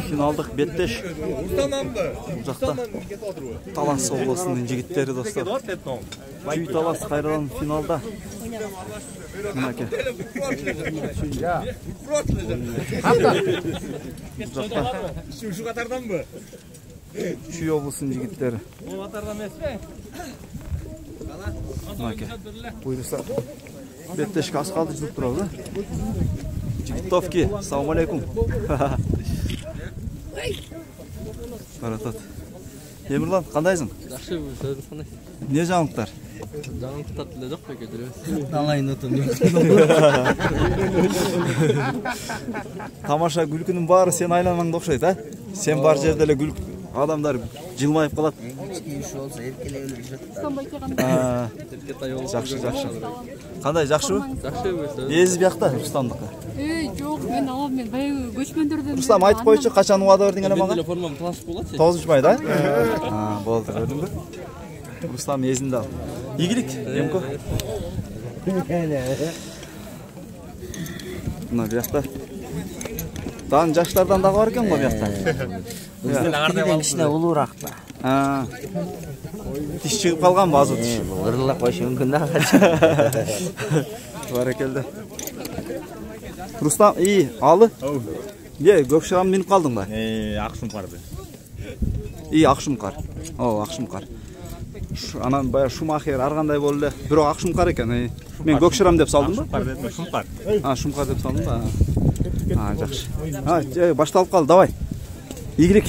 Finaldық беттеш. Жақта Талас облысының жігіттері достар. Чүй Талас қайрадан финалда. Мұнаке. Жақта Чүй облысының жігіттері. Мұнаке. Бұйырса беттешке асқалды жүріп тұрады. Жігіттовки, ассаламу алейкум. Баратат. Емірлан, қандайсың? Жақсы, өзіңіз қандай? Не жаңалықтар? Жаңалықтар тілі жоқ па кетіреміз. Алайын отын. Тамаша күлкінің бары сен айланмаңды оқшайды, а? Сен бар жерделе күлк адамдар жылмайып қалады. Жақшы. Қандай, жақшы ма? Жақсы, өзіңіз. Езі бияқта, Рустамдыққа. Жоқ, мен алам, мен байы көшмендерден. Рустам, айтып қойшы, қашан уада бердің әлі маған? Телефоныман тасып болады. 9 май, да? Болды, көрдің бі? Рустам езінде ал. Игілік, емко? Мына бияқта. Дан жаштардан дағы бар екен ғой бияқта? Біздің кішіне ұлырақ па. Тіш шығып қалған ба азу тіш? Ұрылақ қойшы мүмкін да қач. Бар екелді. Рустам, алы? Көкшіған меніп қалдың ба? Ақшұмқарды. Ақшұмқар. Ақшұмқар. Анан бая Шумахер арғандай болды. Бирок Ақшұмқар екен. Мен Көкшірам деп салдым ба? Шұмқар. Шұмқар деп салдым ба? Жақшы. Башталып қалды, давай. Игілік.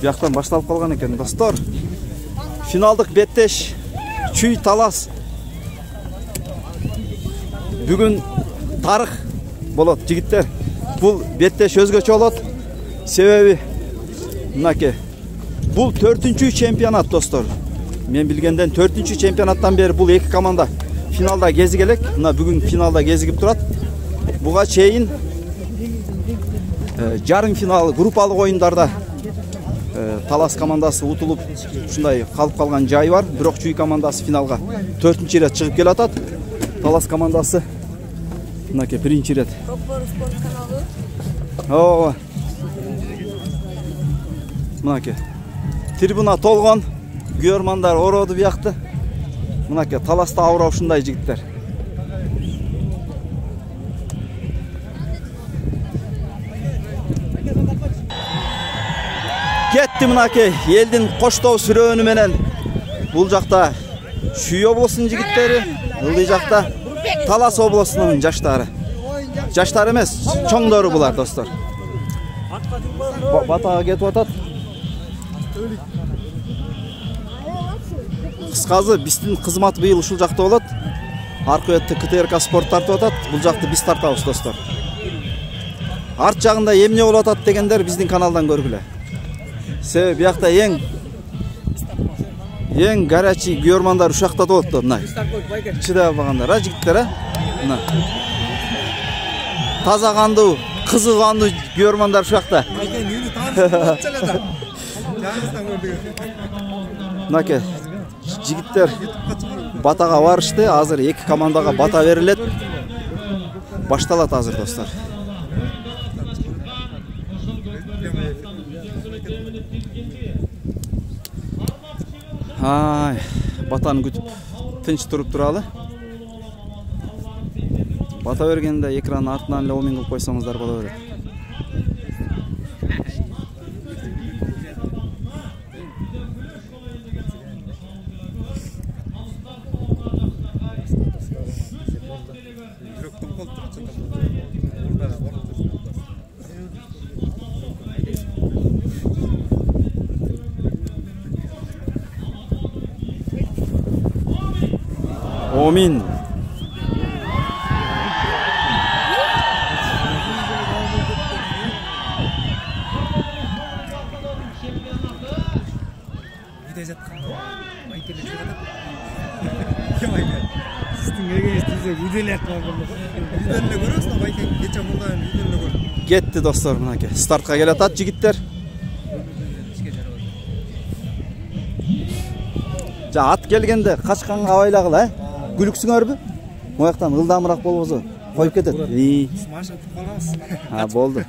Бияқтан башталып қалған екен. Достар, финалдық беттеш. Чүй Талас. Бүгін тарих болады, жігіттер. Бұл беттеш өзгөчө болот. Себеби мынаке. Бұл 4-чү чемпионат, достар. Мен билгенден 4-чү чемпионаттан бери бұл эки команда финалда кезигелек. Мына бүгүн финалда кезигип турат. Буга чейин жарым финал группалык оюндарда Талас командасы утулуп ушундай калып калган жай бар. Бирок Чүй командасы финалга 4-чү рет чыгып келатат. Талас командасы мынаке 1-чи рет. Мынаке. Трибуна толгон, көрмандар ороду бияқты. Мынаке Таласта аура ушундай жигиттер. Кетти мынаке, элдин коштоо сүрөөнү менен. Бул жакта Чүй облусунун жигиттери, ылдый жакта Талас облусунун жаштары. Жаштар эмес, чоңдору булар, достор. Батага кетип атат. Кыскасы, биздин кызмат быйыл ушул жакта болот. Аркы бетте КТРК спорт тартып атат, бул жакты биз тартабыз, достор. Арт жагында эмне болуп атат дегендер биздин каналдан көргүлө. Себеби биякта эң горячий көрмандар ушакта болот да, мына. Чыдай албагандар, жигиттер, мына. Таза кандуу, кызыл кандуу көрмандар ушакта. Мынаке, жигиттер батага барышты. Азыр эки командага бата берилет. Башталат азыр, достор. Батаны күтүп тынч туруп туралы. Бата бергенде экранын артынан эле омин кылып койсоңуздар боло берет. Омин. Кетти, достор, мынаке. Стартка келатат жигиттер. Ат келгенде качканга абайлагыла, күлүксүңөрбү? Мояктан ылдамыраак болбосо koyup ketет. Ha, boldu.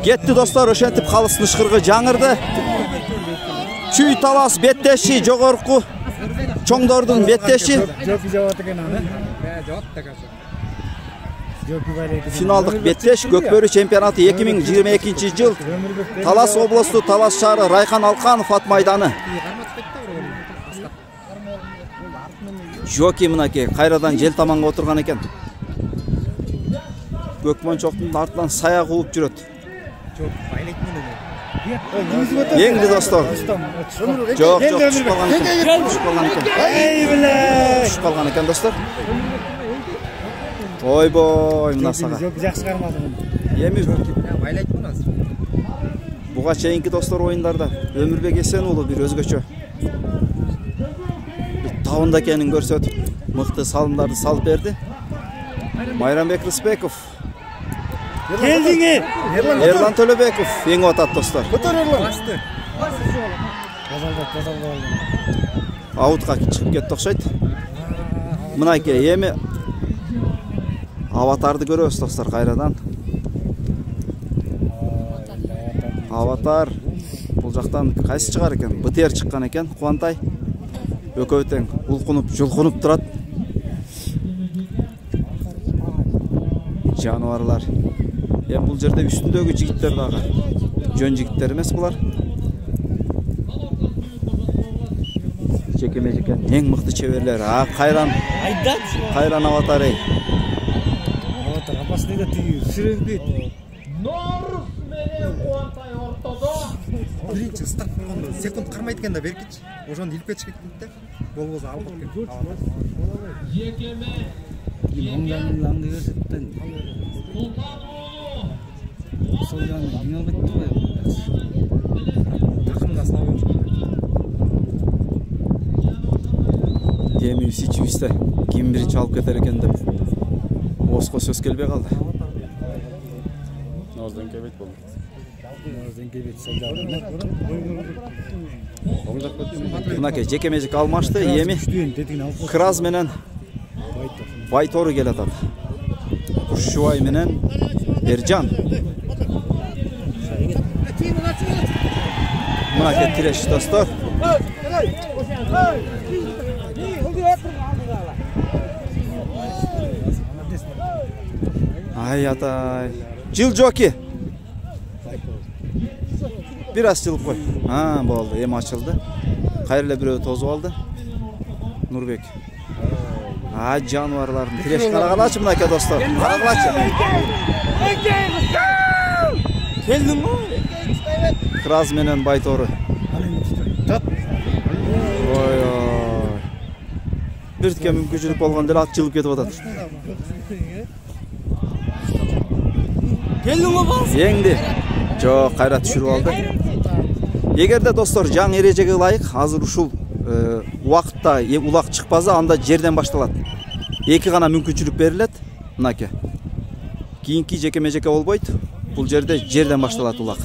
Ketти dostlar, ошентип калыстын ышкырыгы жаңырды. Чүй талас беттеши, жогорку чоңдордун беттеши. Финалдык беттеш Көкбөрү чемпионаты 2022 жыл. Талас областу, Талас шаары, Райхан Алканов ат майданы. Жоки мынакей кайрадан жел таманга отурган экен. Көкмончоктун артынан сая кууп жүрөт. Еңди достор. Жок, түшүп калган экен. Түшүп калган экен достор. Ойбой, мына сага. Жакшы кармады муну. Эми Байлайт муну азыр. буга чейинки достор оюндарда Өмүрбек Эсен уулу бир өзгөчө табында экенин көрсөтүп, мыкты салымдарды салып берди. Майрамбек Рысбеков, Келдиңи. Эрлан Төлөбеков эңип атат достор. Котор Эрлан. Басты. Тазалдап. Аутка чыгып кетти окшойт. Мынакей эми аватарды көрөбүз достор кайрадан. Аватар бул жактан кайсы чыгар экен? БТР чыккан экен, Кубантай. Экөө тең улкунуп, жулкунуп турат. Жануарлар. Бул жерде үстүндөгү жигиттер дагы жөн жигиттер эмес булар. Жеке-жеке эң мыкты чеберлер. Кайран аватар эй. Аватар опасныйда түйү, сүрөңдөйт. Биринчи старт болгондо секунд кармайт экен да беркич. Ошону илип кетишке кетти. Болбосо алып кеткен. Оңданды көрсөттөн. Сол жагын жиналып кетти го. Такымда слабый. Демибиз ичибизде ким биринчи алып кетер экен деп Оска сөз келбей калды. Оздан кебет болду. Мынакей жеке-межек алмашты. Эми Краз менен Байтору келатат. Кушчубай менен Эржан. Мынакей тиреш достор. Ай атай. Жыл жоки. Бир аз жылып кой. Болду. Эми ачылды. Кайрылы бирөө тозуп алды. Нурбек. Жануарлардын тиреш карагалачы мынакей достор. Карагалачы. Келдиңби? Краз менен Байтору. Ой. Биртке мүмкүнчүлүк болгондо эле ат жылып кетип атат. Еңди. Жок, кайра түшүрүп алды. Эгерде достор жаңы эрежеге ылайык, азыр ушул убакытта улак чыкпаса, анда жерден башталат. Эки гана мүмкүнчүлүк берилет. Мынакей. Кийинки жеке-межеке болбойт. Бул жерде жерден башталат улак.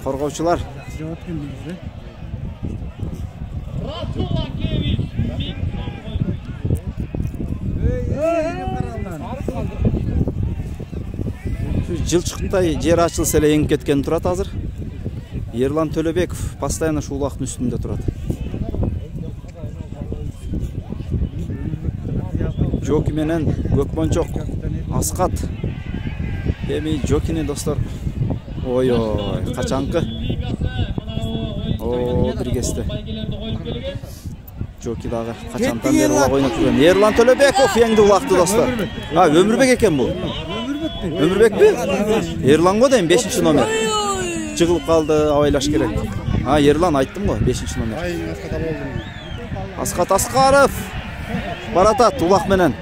Коргоочулар. Жылчыктай жер ачылса эле эңип кеткен турат азыр. Эрлан Төлөбеков постоянно ушул улактын үстүндө турат. Жоки менен Көкмончок Аскат. Эми Жокини достор. Ой, качанкы. Бир кезде. Жоки дагы качантан бери улак ойноп жүргөн. Эрлан Төлөбеков еңди улакты достор. Өмүрбек экен бул. Өмүрбекпи? Эрлан го дейм 5-чи номер. Чыгылып калды, абайлаш керек. Эрлан айттым го 5-чи номер. Аскат Аскаров баратат улак менен.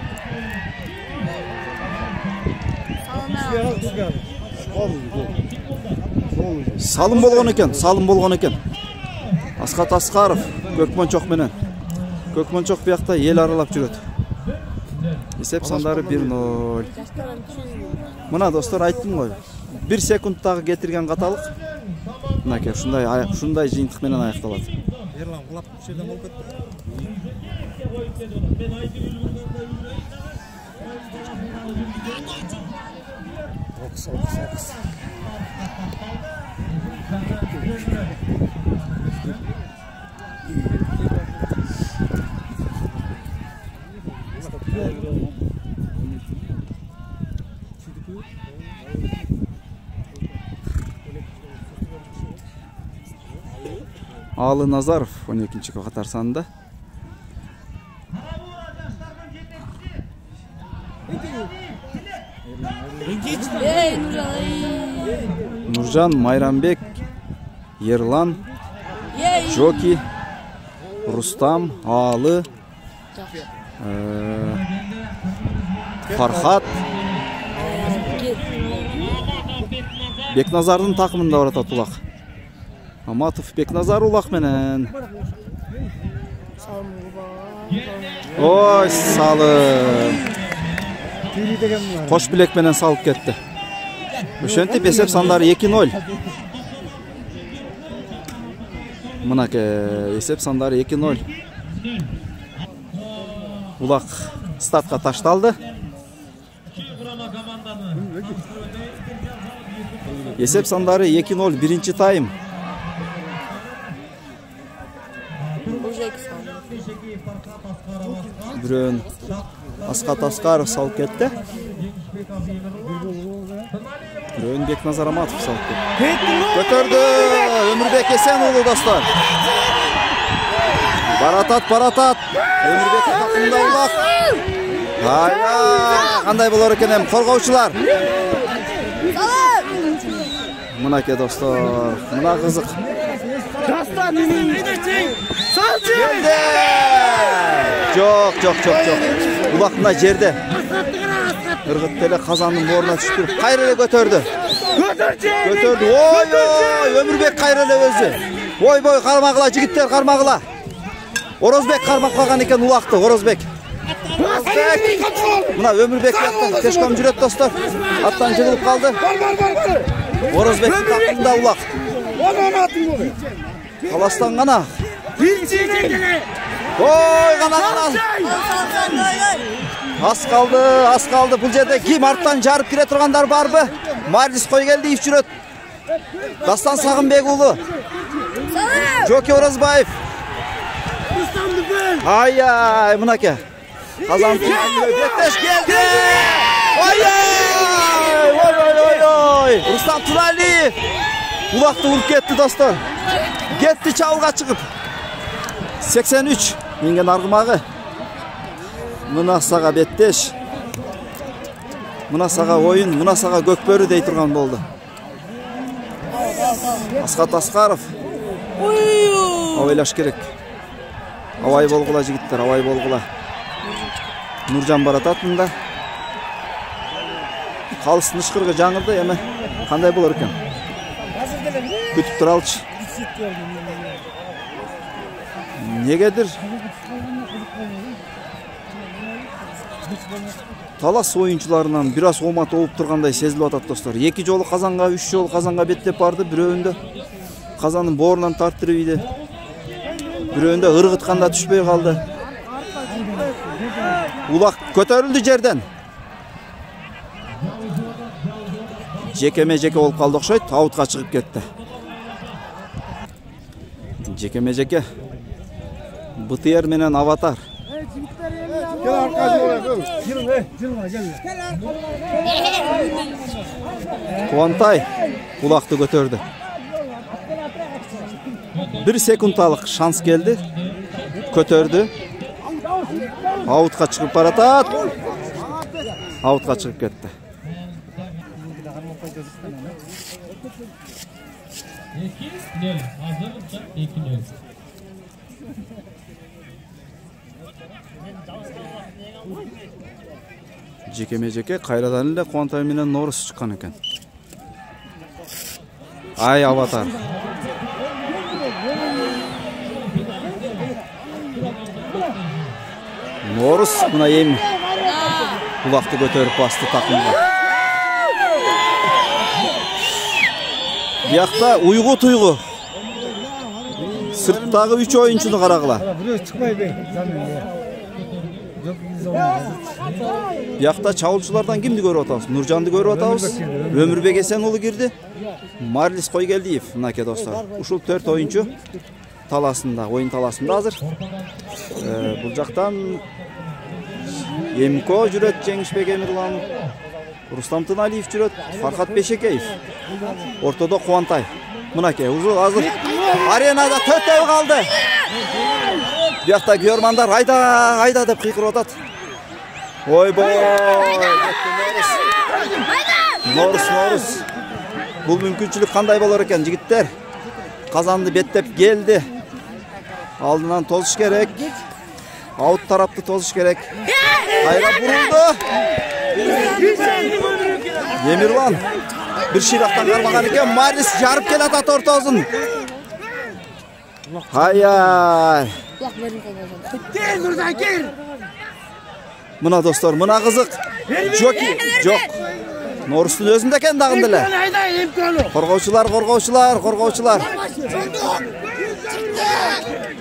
Салым болгон экен. Аскат Аскаров Көкмончок менен. Көкмончок биякта эл аралап жүрөт. Есеп сандары 1-0. Мына достор айттым ғой. 1 секунд дагы кетирген каталык. Мынакей ушундай жыйынтык менен аякталат. Ерлан кулап ушул жерден болуп кетти. Окс. Алы Назаров 12-нчи катар санында. Нуржан, Майрамбек, Ерлан, Жоки, Рустам, Алы, Фархат, Бекназардын такымында барат улак. Аматов Бекназар улак менен. Ой, салым. Кош билек менен салып кетти. Ошентип эсеп сандары 2-0. Мынакей эсеп сандары 2-0. Улак стартка ташталды. Эсеп сандары 2-0, биринчи тайм. Бирөөн Аскат Аскаров салып кетти. Бирөөн Бекназар Аматов салып кетти. Көтөрдү Өмүрбек Эсен уулу достор. Баратат. Өмүрбек такымында улак. Кандай болор экен эми коргоочулар? Мынакей достор, мына кызык. Жок. Улак мына жерде. Ыргыт эле казандын боруна түштүрүп, кайра эле көтөрдү. Ой, Өмүрбек кайра эле өзү. Ой, кармагыла жигиттер, кармагыла. Орозбек кармап калган экен улакты, Орозбек. Мына Өмүрбек аттан тешком жүрөт достор. Аттан жыгылып калды. Орозбектин такымында улак. Каластан гана. Ой, гана. Аз калды. Бул жерде ким арттан жарып кире тургандар барбы? Марлис Койгелдиев жүрөт. Дастан Сагынбек уулу. Жоки Орозбаев. Ай, мынакей. Казан Бектеш келди. Ой. Рустам Туралиев. Улакты уруп кетти достор. Кетти чабуулга чыгып. 83 минген аргымагы. Мына сага Беттеш. Мына сага оюн, мына сага көкбөрү дей турган болду. Аскат Аскаров. Абайлаш керек. Абай болгула жигиттер, абай болгула. Нуржан баратат мында. Калыстын ышкырыгы жаңырды, эми кандай болор экен? Күтүп туралычы. Негедир талас оюнчуларынан бир аз оомат болуп тургандай сезилип атат достор. 2 жолу Казанга, 3 жолу Казанга беттеп барды. Бирөөндө Казандын боорунан тартырып ийди. Бирөөндө ыргытканда түшпөй калды. Улак көтөрүлдү жерден. Жекеме-жеке болуп калды окшойт, аутка чыгып кетти. Жекеме-жеке. БТР менен Аватар. Кубантай улакты көтөрдү. 1 секундалык шанс келди. Көтөрдү. Аутка чыгып баратат. Аутка чыгып кетти. Жекеме-жеке кайрадан эле Кубантай менен Норус чыккан экен. Ай Аватар. Норус мына эми улакты көтөрүп басты такымга. Buyakta uygu tuygu. Sırttagı 3 oyunçunu qaragıla. Buyakta çavulçulardan kimdi görüp atabız? Nurcan'dı görüp atabız. Ömürbek Esenulu girdi. Marlis Koygeldiyev mınake dostlar. Uşul 4 oyuncu talasında, oyun talasında hazır. Bu jaktan Emko jüret, Jengişbek Emirlan, Rustam Tınaliyev jüret, Farhat Beşekeyev. Ortada Kuantay. Mınake uzun hazır. Arenada 4 ev kaldı. Buyakta görmanдар ayda dep kıyqırıp atat. Oy boy. Norus. Бұл мүмкіншілік қандай болар екен, жігіттер? Қазанды беттеп келді. Алдынан тозыш керек. Аут тарапты тозыш керек. Қайра бұрылды. Емирлан бір ширақтан қармаған екен. Марис жарып кел атат ортасын. Ай-ай. Мына достар, мына қызық. Жоқ. Norus'un özünde kendi dağındılar. Korgavçılar.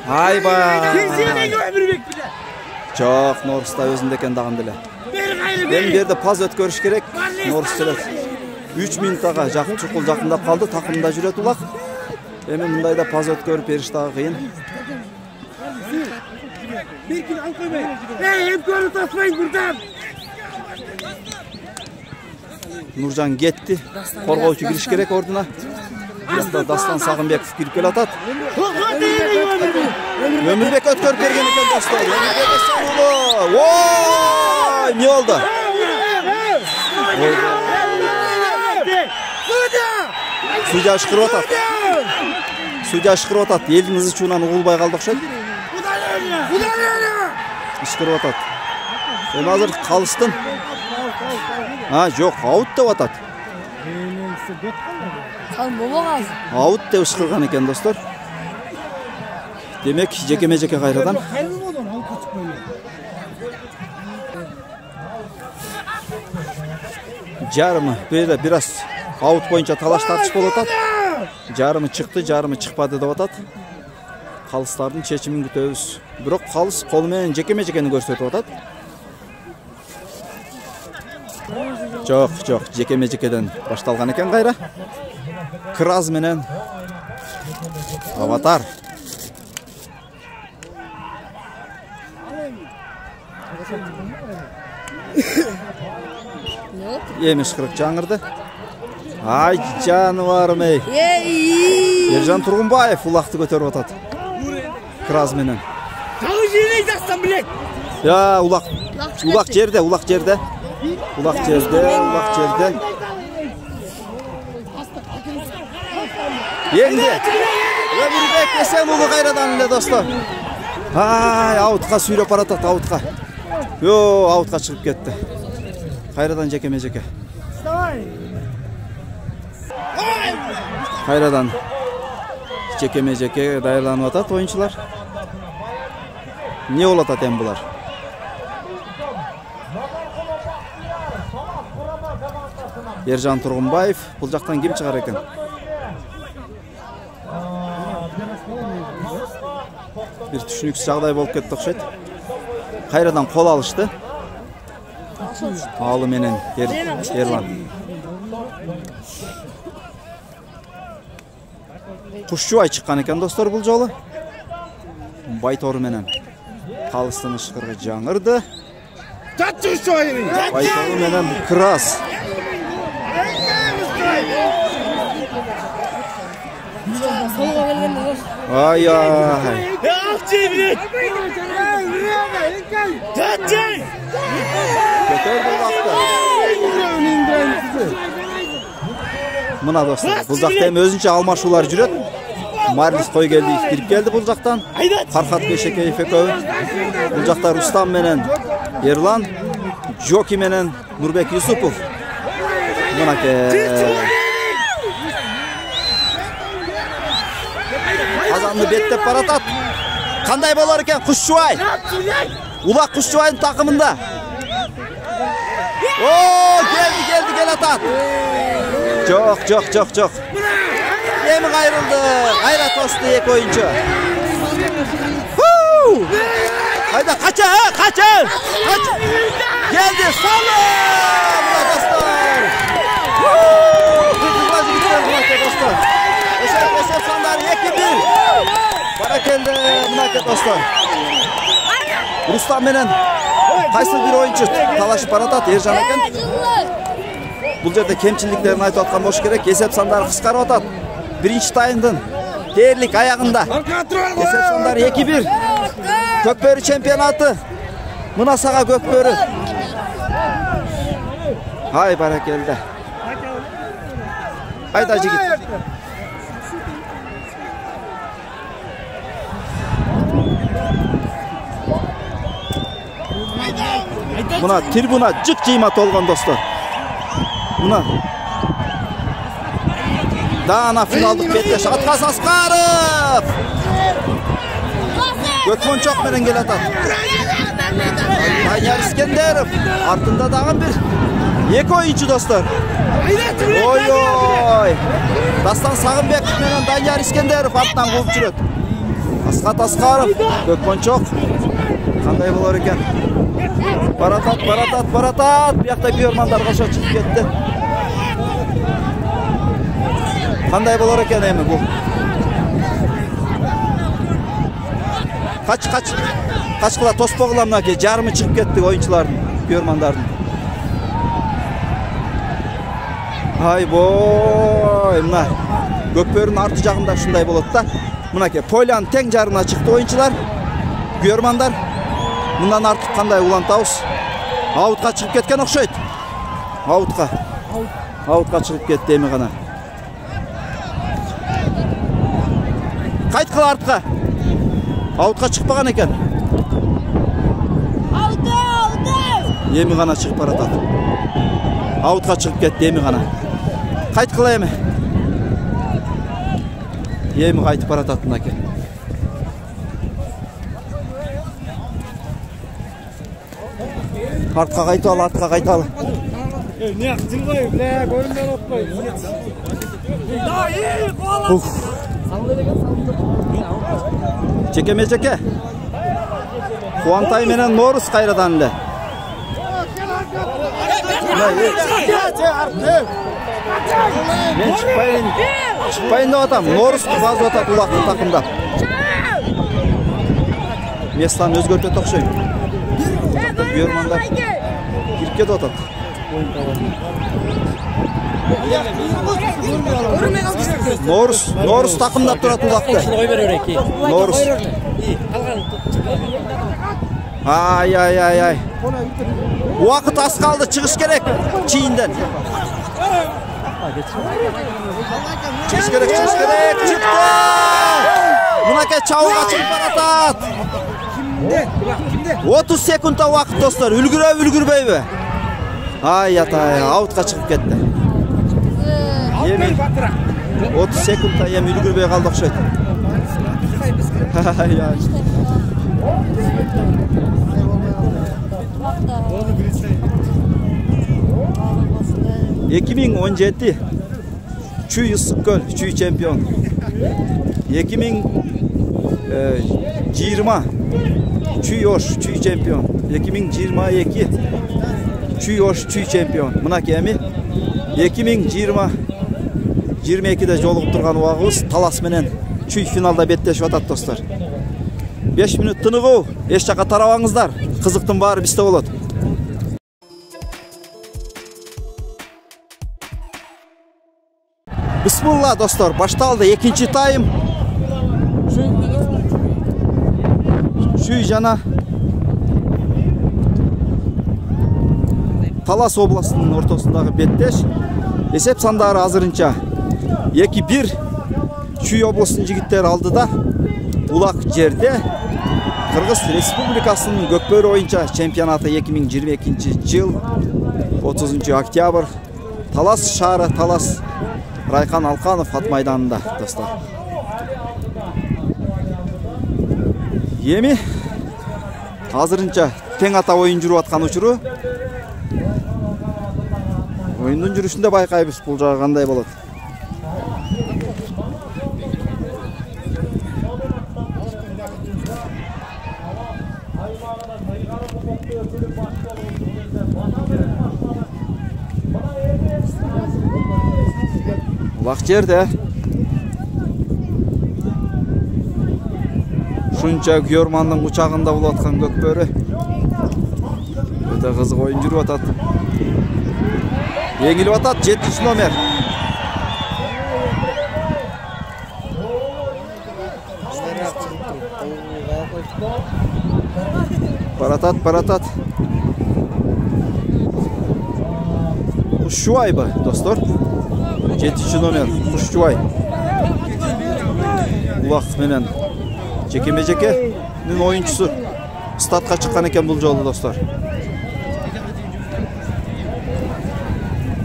Ay bay. Çok Norus'ta özünde kendi dağındılar. Ben bir yerde paz ötkörüş gerek. Norus süret. 3 minutaga çukul jakında kaldı. Takımda jüret ulak. Hemen mındayda paz ötkörüp beriş dağı kıyın. Nurcan gitti. Korgavçı giriş gerek orduna. Yanda Dastan Sağınbekov girip gel atat. Ömürbek ötkörüp bergen eкен dostlar. Ömürbek Esenulu. Oy, ne oldu? Судья ышкырып атат. Элдин ызы чуунан угулбай калды окшойт. Ышкырып атат. Эми азыр калыстын. Жоқ, аут деп атат. Аут деп ышкырган экен достор. Демек, жекеме-жеке кайрадан. Жарымы, бирде бираз аут боюнча талаш тартыш болуп атат. Жарымы чыкты, жарымы чыкпады деп атат. Калыстардын чечимин күтөбүз. Бирок калыс кол менен жекеме-жекени көрсөтүп атат. Жоқ, жекеме-жекеден башталган экен кайра. Краз менен Аватар. Емеш кырык жаңырды. Ай, жаныбарым ей. Ержан Тургунбаев улакты көтөрүп атат. Краз менен. Я, улак жерде. Улак жерде. Енді Ömürbek Esenulu kayradan ile dostlar. Ay, autqa sürüp aratat, autqa. Yo, autqa çıkıp gitti. Kayradan jekeme-jeke. Kayradan jekeme-jeke dayarlanıp atat oyuncular. Ne ol atat hem bular? Ержан Тургунбаев, бұл жақтан ким чыгар экен? Bir түшүнүксүз жагдай болуп кетти окшойт. Кайрадан кол алышты. Алы менен Ерлан. Кушчубай чыккан экен достор бул жолу. Байтору менен калыстын ышкыргы жаңырды. Байтору менен Крас. Ay-ay. Mına dostlar, бұл жақта hem өзінше алмашулар жүрет. Marlis Koygeldiyev kirip geldi бұл жақтан. Farhat Beşekeyev eköv. Бұл жақта Rustam менен Erlan, Joki менен Nurbek Yusupov. Mına ke Kazandı bettep baratat. Kanday bolar eken Kuşçubay. Ulak Kuşçubay'ın takımında. Oo, geldi gel atat. Çok. Emi kayırıldı. Kayra tostu iki oyuncu. Hayda kaça. Kaç. Geldi salı. Buna dostlar. Kızılmacı gitti dostlar. Esef Sandar 2-1. Bana geldi buna dostlar. Rustam menen qaysı bir oyuncu talaşıp baratат Ержан экен. Бұл жерде кемчиликтерин айтып аткан болуш керек. Есеп сандары кыскарып атат. Биринчи таймдын дээрлик аягында. Есеп сандары 2-1. Көкбөрү чемпионаты. Мына сага Көкбөрү. Ай баракелде. Айда жигит. Muna tribuna cık cıymat olgan dostlar. Muna Dana finaldık Betteş Atkas Askarov. Gökmen çok meren gel atat. Danyar İskenderov. Артында dağın bir екі oyuncu dostlar. Oy oy. Dastan Sağınbek menen Danyar İskenderov артынан қуып жүрөт. Асқат Асқаров. Gökmen çok. Қандай болар екен? Baratat. Bir yakta Björmanlar koşa çıkıp gitti. Qanday bolar ekan endi bu? Kaç qila tospog'lar mınaki jarımı çıkıp ketdi oyuncularning, Björmanlarning. Ay boy, mına Gökbörünün artı jagында şunday bolot da. Mınaki Polyanın teng jarına çıktı oyuncular. Björmanlar bundan artık qanday ulantабыз? Аутқа çıkıp ketken okşayt. Аутқа çıkıp ketdi emi gana. Qayt qıl artqa. Autқа çıkpagan eken. Emi gana çıkıp baratat. Autқа çıkıp ketdi emi gana. Qayt qıl emi. Emi qaytıp baratat mınaki. Артқа қайталы. Не қытыл ғой, бля, көрінген отпай. Жеке. Қуантай менен Норус қайрадан ілі. Мен шықпайын деп атам. Норус базы атат улақты тақымдап. Местан өзгөртөт оқшайым. Björmanlar kirket otat. Norus takımdap turat ulaqta. Norus. Ay. Uaqıt az kaldı, çıkış gerek çiğinden. Çıkış gerek. Çıktı. Mınake çavuğa çıkıp baratat. 30 sekundda vaqt dostlar. Үлгүрбөй бе? Ay atay, autқа çıkıp ketdi. Emi 30 sekundda emi үлгүрбөй kaldı okşayt. Ay. 2017 Çuy Issikkol, Çuy çempion. 2020 Çuy Oş, Çuy çempion. 2022 Çuy Oş, Çuy çempion. Mınaki emi 2022'de jolugуп турган убагыбыз Талас менен Çuy finalda беттешип атат достор. 5 minut тыныгуу, эч жака тарабаңыздар. Кызыктын баары бизде болот. Bismillah dostlar, baştaldı ikinci tayım. Çuy jana Talas oblastının ortasındaki betteş. Esep sandары азырынча 2-1 Çuy oblastının jigitleri aldı da ulak jerde Kırgız Respublikasının Gökbörü oyunca çempionatı 2022 yıl 30 oktyabr Talas şahrı Talas Raykan Alkanov at майданында достар. Emi азырынча тең ата ойын жүрүп аткан учуру. Oyundun жүрүшүндө байкайбыз бул жагы кандай болот. Улак жерде. Шунча Күйөрмандын учагында болуп аткан көкбөрү. Өтө кызык оюн жүрүп атат. Еңилип атат 7 номер. Баратат. Кушчубайбы, достор? 7 номер Кушчубай. Улак менен жекеме-жекенин оюнчусу стартка чыккан экен бул жолу, достор.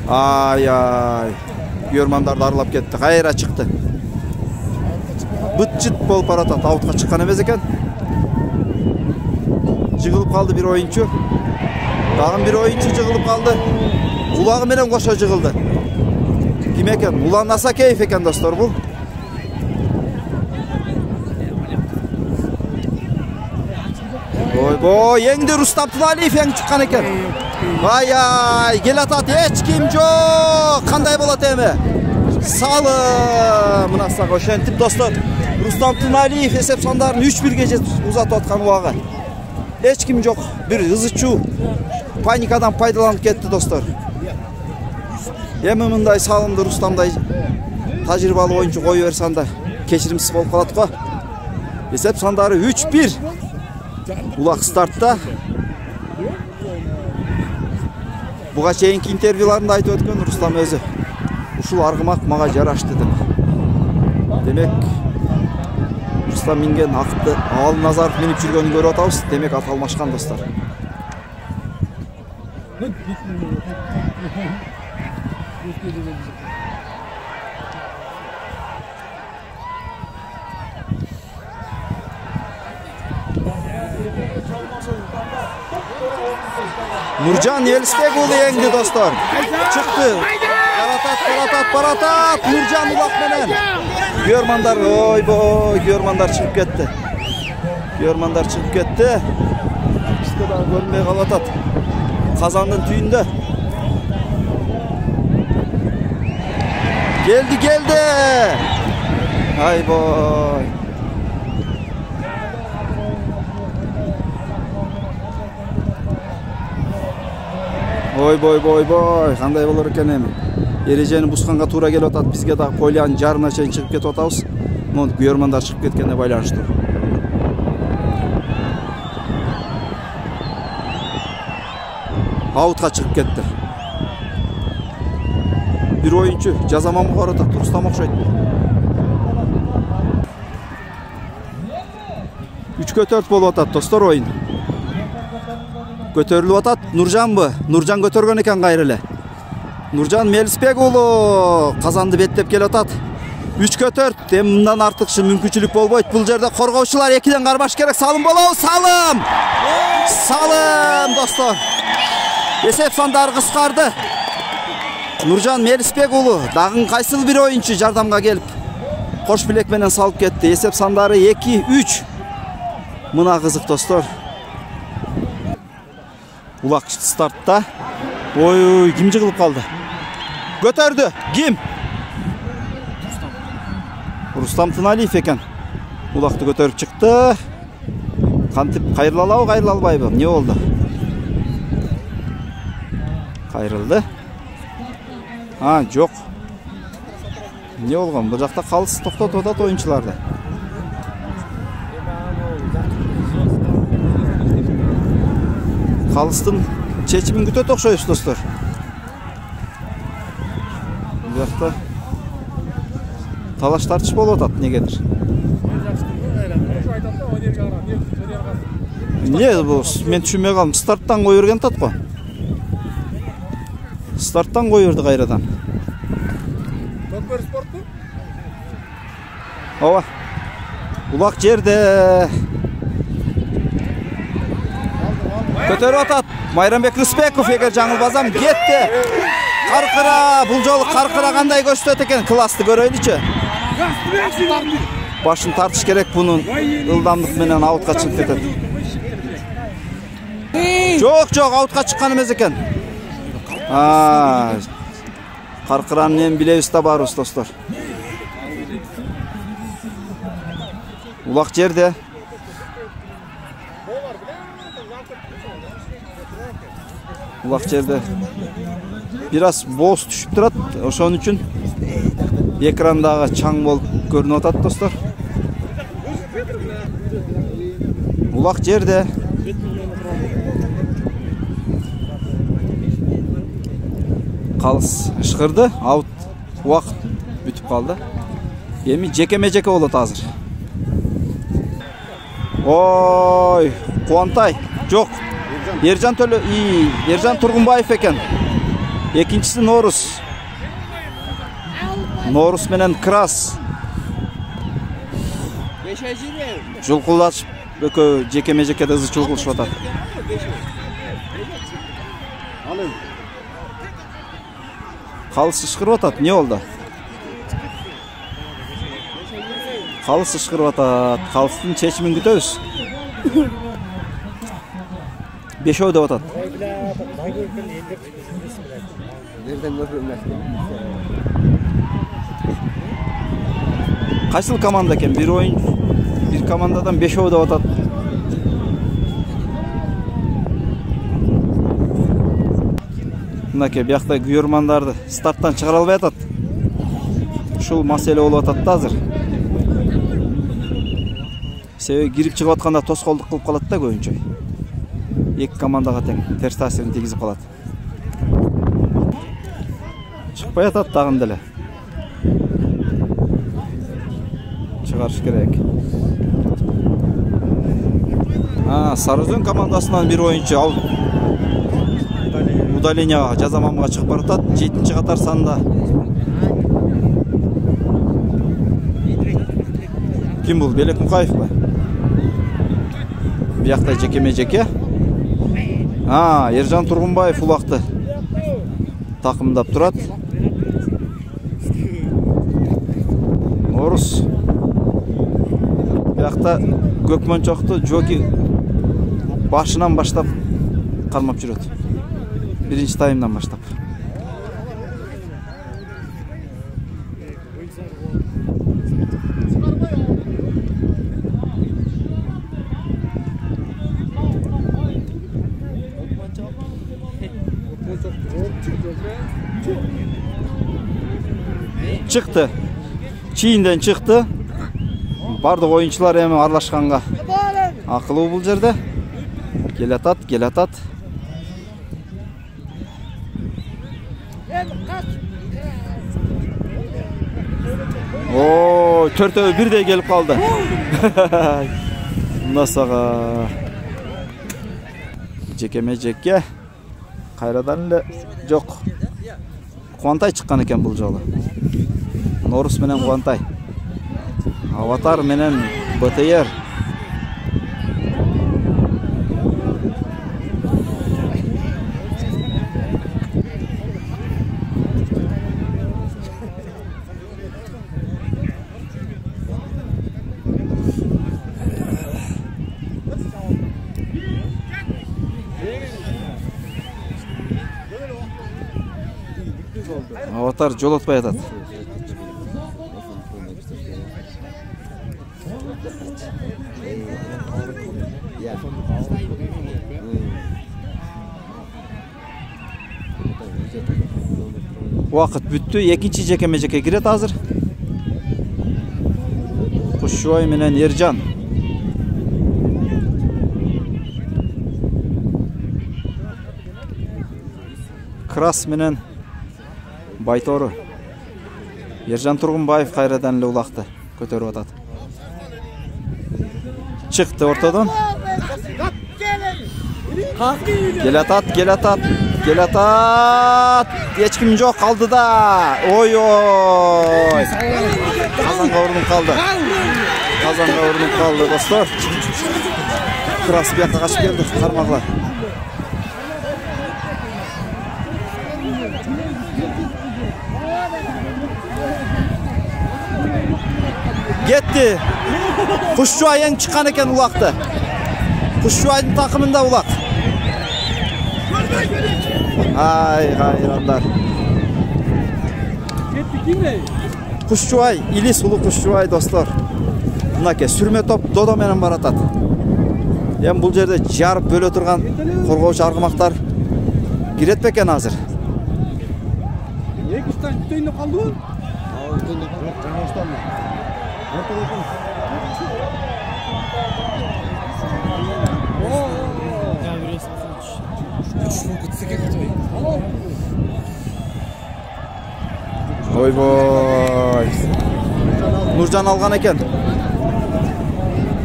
Ай. Күйөрмандарды аралап кетти. Кайра чыкты. Быт-жыт болуп баратат. Аутка чыккан эмес экен. Жыгылып калды bir oyuncu. Dagın bir oyuncu жыгылып калды. Кулагы менен кошо жыгылды. Ким экен? Улан Асакеев экен, достор, бул. Ойбой, эңди Рустам Туналиев эң чыккан экен. Ай, келатат, эч ким жок. Кандай болот эми? Салым. Мынасак ошентип, достор. Рустам Туналиев эсеп сандарын 3-1-ге узатып аткан убагы. Эч ким жок. Bir ызычуу паникадан пайдаланып кетти, достор. Эми мындай салымды Рустамдай тажрыйбалуу оюнчу кое берсе анда кечиримсиз болуп калат го. Эсеп сандары 3-1. Улак стартта. Буга чейинки интервьюларында айтып өткөн Рустам өзү. Ушул аргымак мага жарашты деп. Демек, Рустам минген акты Ал Назаров минип жүргөнүн көрүп атабыз. Демек ат алмашкан, достор. Нуржан Елисбек уулу эңди, достор. Чыкты. Баратат. Нуржан улак менен. Күйөрмандар, ойбой, күйөрмандар чыгып кетти. Бизге да көрүнбөй калып атат. Казандын түйүндө. Geldi. Ayboy. Ойбой. Кандай болор экен эми? Эрежени бусканга туура келип атат. Бизге дагы Полянын жарына чейин чыгып кетип атабыз. Монт күйөрмандар чыгып кеткенге байланыштуу. Аутка чыгып кетти. Bir oyuncu жазамамы каратат, Рустам окшойт. 3-4 болуп атат, достор, оюн. Көтөрүлүп атат. Нуржанбы? Нуржан көтөргөн экен кайра эле. Нуржан Мелисбек уулу Казанды беттеп келип атат. 3-4. Эми мындан артыкчы мүмкүнчүлүк болбойт. Бул жерде коргоочулар 2ден карбаш керек. Салым болобу? Салым, достор. Эсеп сандары кыскарды. Нуржан Мелисбек уулу дагы кайсыл bir oyuncu жардамга келип кош билек менен салып кетти. Эсеп сандары 2-3. Мына кызык, достор. Улак стартта. Ой, ким жыгылып калды? Көтөрдү. Ким? Рустам Туналиев экен. Улакты көтөрүп чыкты. Кантип кайрылалабы, кайрыла албайбы? Эмне болду? Кайрылды. Жок. Эмне болгон? Бул жакта калыс токтотуп атат оюнчуларды. Калыстын чечимин күтөт окшойбуз, достор. Бул жакта талаш тартыш болуп атат негедир. Эмне бул? Мен түшүнбөй калдым. Старттан кое берген атат го. Старттан кое берди кайрадан. Көкбөр спортту? Ооба. Улак жерде. Көтөрүп атат. Майрамбек Рыспеков, эгер жаңылбасам, кетти. Каркыра, бул жолу каркыра кандай көрсөтөт экен? Классты көрөйлүчү. Башын тартыш керек, бунун ылдамдык менен аутка чыгып кетет. Жоқ, аутқа шыққан емес екен. Қарқыранмен білебіз та барыз, достар. Улақ жерде. Улақ жерде. Biraz боз түшіп тұрады. Ошон үшін экрандағы чаң болып көрініп атат, достар. Улақ жерде. Қалыс ышқырды, аут уақыт бүтіп қалды. Еми жеке-жеке болады азыр. Ой, Қуантай. Жоқ. Ержан Тұрғынбаев екен. Екіншісі Норус. Норус менен Крас. Жұлқылдашып, өкі жеке-жеке дызы жұлқылшып атады. Қалыс ышқырып атады. Не олды? Қалыс ышқырып атады. Қалыстың шешімін күтөбүз. 5 деп атады. Қайсыл команда екен? Bir командадан 5 деп атады. Мынаке, бияқта күйермандарды старттан шығара албай атады. Шул маселе болып атады азыр. Себебі кирип чыгып атканда тоскоолдук кылып калат да көбүнчө. Эки командаға тең терс таасирин тийгизип калат. Чыкпай атат дагы деле. Чыгарыш керек. Сарыөзөн командасынан bir oyuncu ал удалениyaga жазамамга чыгып баратат. 7-чи катар санда. Ким бул? Белек Мукаев ба? Биякта жеке-жеке. Ержан Тұрғынбаев улақты тақымдап тұрат. Орыс. Биякта Көкмончоқты Жоки башынан баштап қармап жүрөт. Birinci таймдан баштап. Çıktı. Çiğinden çıktı. Бардық oyuncular эми аралашканга акылуу бул жерде. Кел атат. Төртөө бирдей келип калды. Насага жеке-жеке кайрадан эле жок. Куантай чыккан экен бул жолу. Норус менен Куантай. Аватар менен БТР. Аватар жол отпай атат. Уақыт бүтті. Екінші жеке-жеке кирет азыр. Кушубай менен Ержан. Крас менен Байтору. Ержан Тұрғынбаев кайрадан эле улакты көтөрүп атат. Чыкты ортодон. Кел атат. Эч ким жок алдыда. Ой. Казанга урунуп калды. Достор. Крас бияка качып келди. Кармагыла. Кетти. Кушчубай эң чыккан экен улакты. Кушчубайдын такымында улак. Ay hayranlar. Кушчубай, Илис улуу Кушчубай достор. Мынакей сүрмө топ додо менен баратат. Эми бул жерде жарып бөлө турган коргоочу аргымактар кирет бекен азыр? Эки стан бүтөйүнө калдыбы? Ойбой. Нуржан алган экен.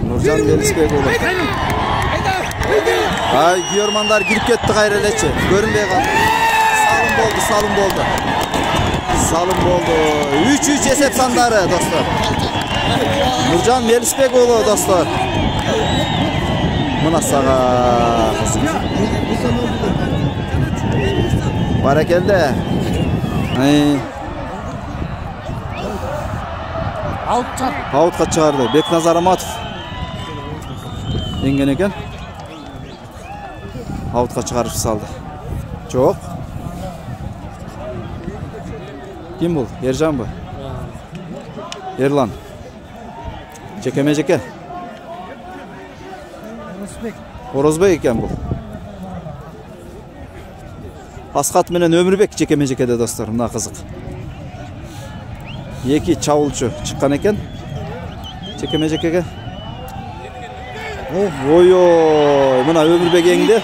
Нуржан Белисбек уулу. Ай, күйөрмандар кирип кетти кайра элечи. Көрүнбөй калды. Салым болду. 3-3 эсеп сандары, достор. Нуржан Белисбек уулу, достор. Мына сага. Баракелде. Аутқа чыгарды. Бекназар Аматов енген екен. Аутқа чыгарып салды. Жоқ. Ким бұл? Ержан бы? Ерлан. Жеке. Орозбек екен бұл. Асқат менен Өмүрбек жеке-жекеде, достор. Мына қызық. Екі чабуулчу чыккан экен. Жеке-жекеге. Ой, мына Өмүрбек эңди.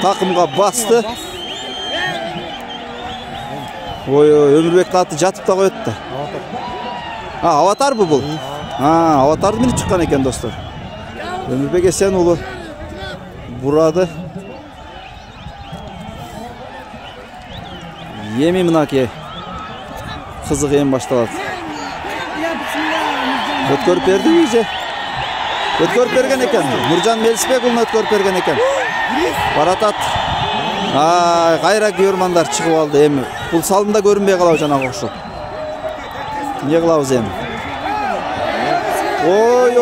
Такымга басты. Ой, Өмүрбек аты жатып да коет да. Аватар бул. Аватарды менен чыккан экен, достор. Өмүрбек Эсен уулу бурады. Эми мынакей кызык эми башталат. Өткөрүп бердиби же? Өткөрүп берген экен. Нуржан Белисбек уулуна өткөрүп берген экен. Баратат. Кайра күйөрмандар чыгып алды эми. Бул салымда көрүнбөй калабы жанагы окшоп. Эмне кылабыз эми? Ой.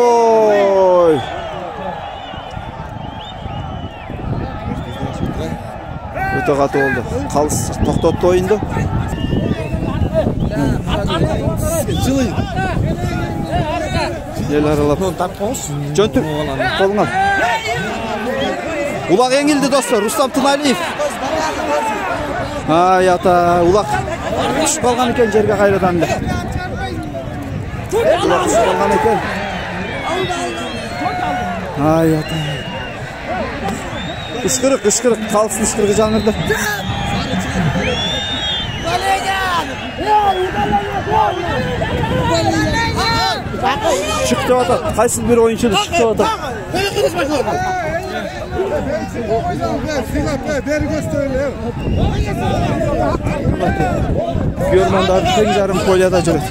Өтө катуу болду. Калыс токтотту оюнду. Жылый. Ел аралап. Жөнтүп. Колуңа. Улак эңилди, достор. Рустам Туналиев. Ай ата, улак түшүп калган экен жерге кайрадан эле. Улак түшүп калган экен. Ай ата. Ышкырык, калыстын ышкырыгы жаңырды. Çıktı atak. Kaysı bir oyuncu çıktı atak. Görmanda teң жарым kolyada жүрөт.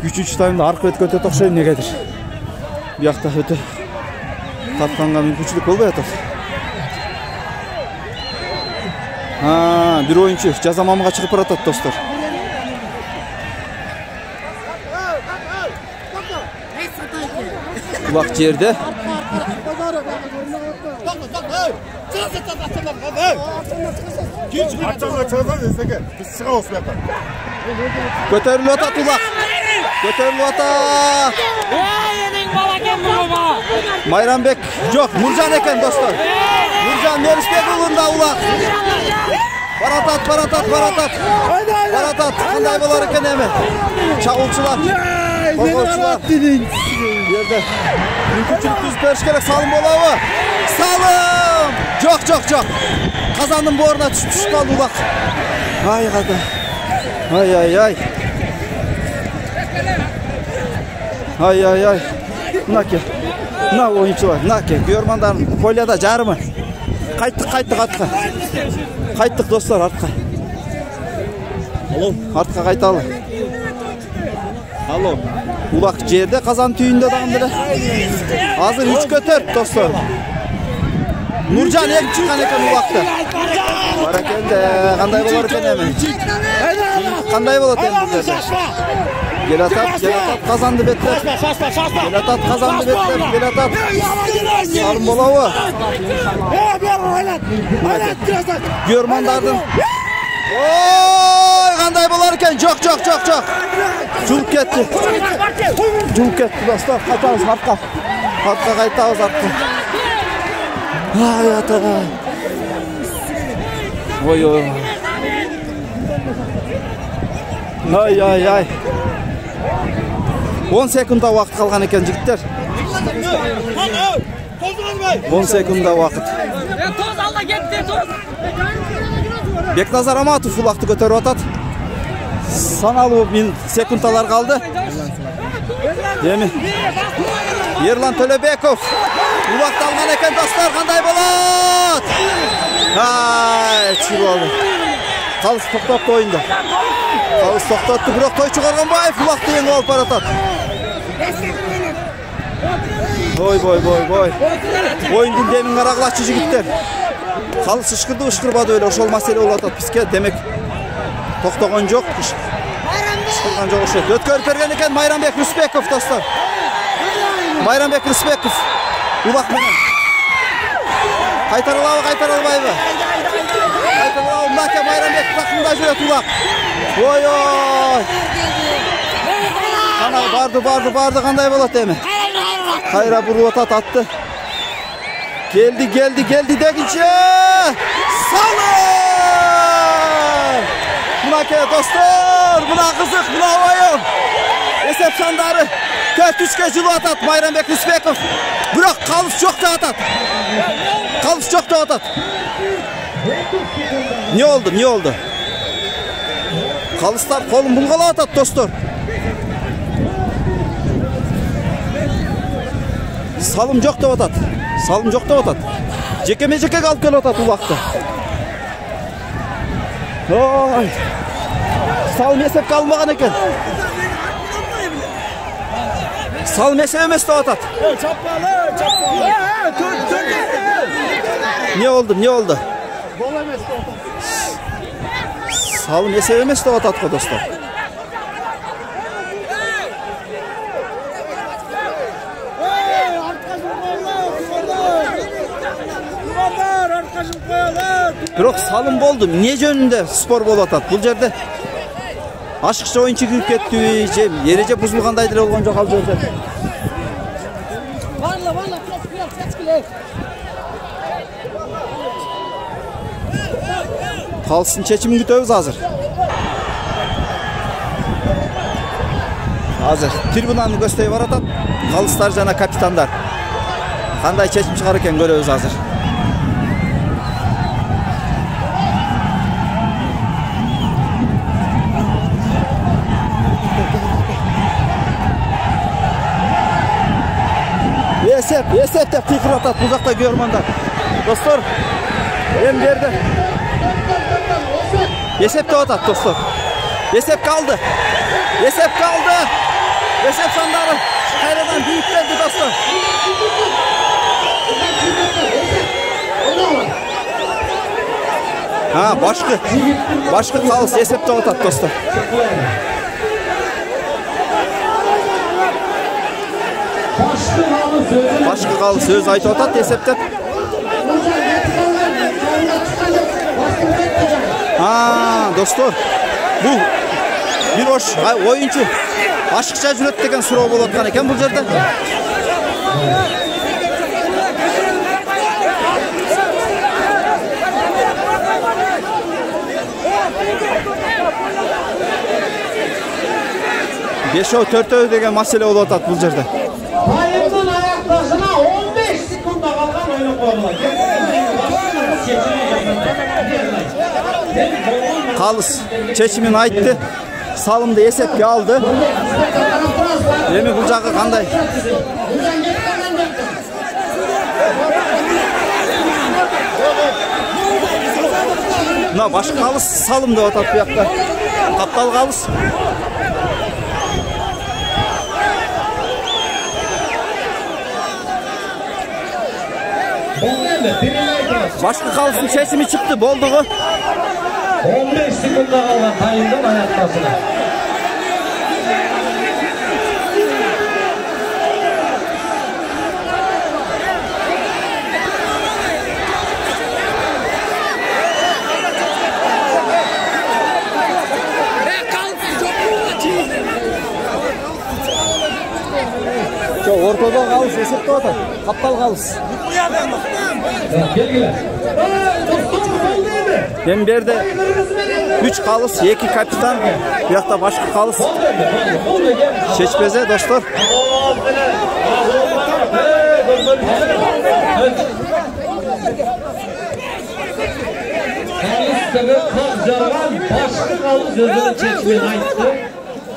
3-3 таймда аркы өткөтө токшойм негедир. Биякта өтө татканга мүмкүнчүлүк болбой атат. Bir oyuncu жазамамга чыгып баратат, достор. Улак жерде. Көтөрүлүп атат улак. Майрамбек жок, Нуржан экен, достор. Нуржан Белисбек уулунда улак. Баратат. Кандай болор экен эми? Чагуулчулар. Коргоочулар. Жерде мүмкүнчүлүк түзүп бериш керек, салым болобу? Салым! Жок. Казандын бооруна түшүп калды улак. Ай када. Ай. Мынаке. Мына оюнчулар, мынаке. Күйөрмандардын поляда жарымы. Кайттык атка. Кайттык, достор, артка. Артка кайталы. Алло. Улак жерде, казан түйүндө дагы деле. Азыр 3-4, достор. Нуржан эң чыккан экен улакты. Баракелде, кандай болор экен эми? qanday bo'ladi endi bu yerda? Gelatat qazandı betler. Gelatat qazandı betler. Gelatat. Salım bolavı. Görmandardın. Oy, qanday bo'lar ekan? Çok. Julib ketdi. Dostlar. Qaytamiz ortqa. Ortqa qaytamiz ortqa. Ay ata. Oy. Ay. 10 sekunda vaqt qolgan ekan jigitlar. 10 sekunda vaqt. Toz alla ketdi, toz. Beknazar Amatov ulaqni ko'tarib atat. Sanalı sekundalar qaldı. Demi. Yerlan Tölebekov ulaq algan ekan dostlar, qanday bo'ladi? Hay, chiqoldi. Qalış to'xtatdi o'yinda. Qalış to'xtatdi, biroq to'y chiqarganbayev ulaqni yengib olib baratat. Boy. Oyundun demin qaraqlaçı jigitler. Qalış ışkırbadı öyle, oşol masele olatat bizge. Demek to'xtagan jo'q. Işkırgan jo'q oşo. Ötkörüp bergen ekan Mayranbek Rüsbekov dostlar. Mayranbek Rüsbekov ulaq menen. Qaytaralabı, qaytaralbayбы? Qaytaralabı, Maka Mayranbek taqımda жүрөт ulaq. Oy. Ana bardı, qanday bo'ladi endi? Hayra burup attı. Geldi degince. Salım! Bunake dostlar, buna kızık, buna oyun. Esep sandarı 4-3'ke jılıp atat Mayranbek Rüsbekov. Biroq Qalış çok da atat. Ne oldu? Qalışlar kolun bulgala atat dostlar. Salım жоқ деп атат. Жеке қалып келіп атат улақта. Ой. Салым есеп қалмаған екен. Салым есеп емес деп атат. Не oldu? Салым есеп емес деп атат қой достар. Biroq salım boldu. Ne jönünde spor bolup atat? Bul жерде ашыкча oyuncu kirip kettiби же ереже бузулгандай деле болгон жок ал жерде. Qalışın çeçimini күтөбүz азыр. Трибунаны көздөй баратат. Qalışlar жана капитандар. Кандай чечим чыгар экен көрөбүз азыр. Esep de fikir atat bu жақта görmanдар. Dostlar, em berdi. Esep de atat dostlar. Esep kaldı. Esep sandarı hayradan büyüklendi dostlar. Ha, başka Qalış Esep de atat dostlar. Başka Qalış söz aytып atat Esep'ten. Dostlar, bu bir hoş oyuncu aşıkça жүрөт деген суроо болуп аткан экен бул жерде. Beşөө төртөө деген маселе болуп атат бул жерде. Oyunun ayaktasına 15 sekunda kalkan oyunu koydular. Qalış çeçimini aytты. Salımdı esepke aldı. Demi bu jagı qanday? Mına başka Qalış salım деп атат bu yakta. Kaptal Qalış. Başka Qalışın çeçimi çıktı, boldu. 15 sekunda kalgan tayından ayaktasına. Ortada kalış esepte otur. Kaptal kalış. Ben berde 3 kalış, 2 kapitan, bir yakta başka kalış. Seçmeze dostlar.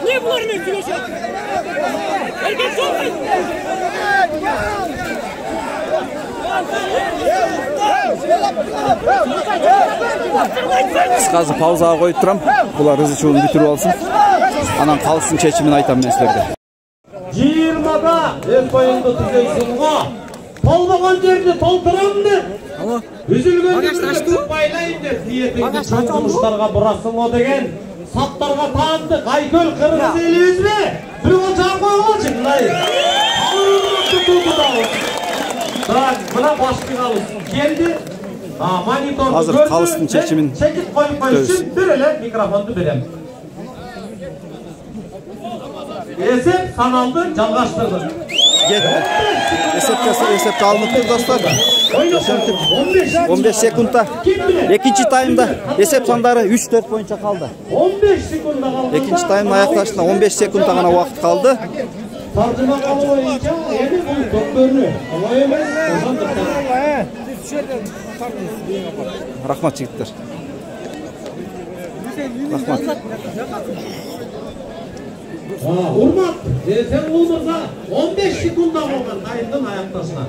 Niye bunların ötürüyorsun? Erkek sormayın. Kısqası pauzaga koyup turam. Bular hızlı çoğunu bitirip alsın. Anan kalsın çeçimini aytam ben sizlerge. 20'da öz boyundu tüzeysin o. Tolmagan жерди толтурам деп. Üzülgöndү байлайын деп ниетиңди чоң жумуштарга бурасың о деген. Саттарга таандык Айкөл кыргыз элибизби? Бир очак койгончу мындай. Так, мына башкы калыс келди. Мониторду Hazır kalsın çeçimin çekip koyup koyuşun bir ele mikrofondu berem. Esep sanaldı, жалгаштырды. Esep alınıptır dostlar. 15 sekunda. İkinci time'da esep sanları 3-4 boyunca kaldı. 15 sekunda kaldı. İkinci time'ın ayaklaşına 15 sekunda gana vakit kaldı. Tarjıma kalı boyunca evi bu doktorunu. Ama emez, ozan doktor. Rahmat çigitler. Rahmat. Urmat, sen olmasa 15 sekunda olgan tayından ayaktasına.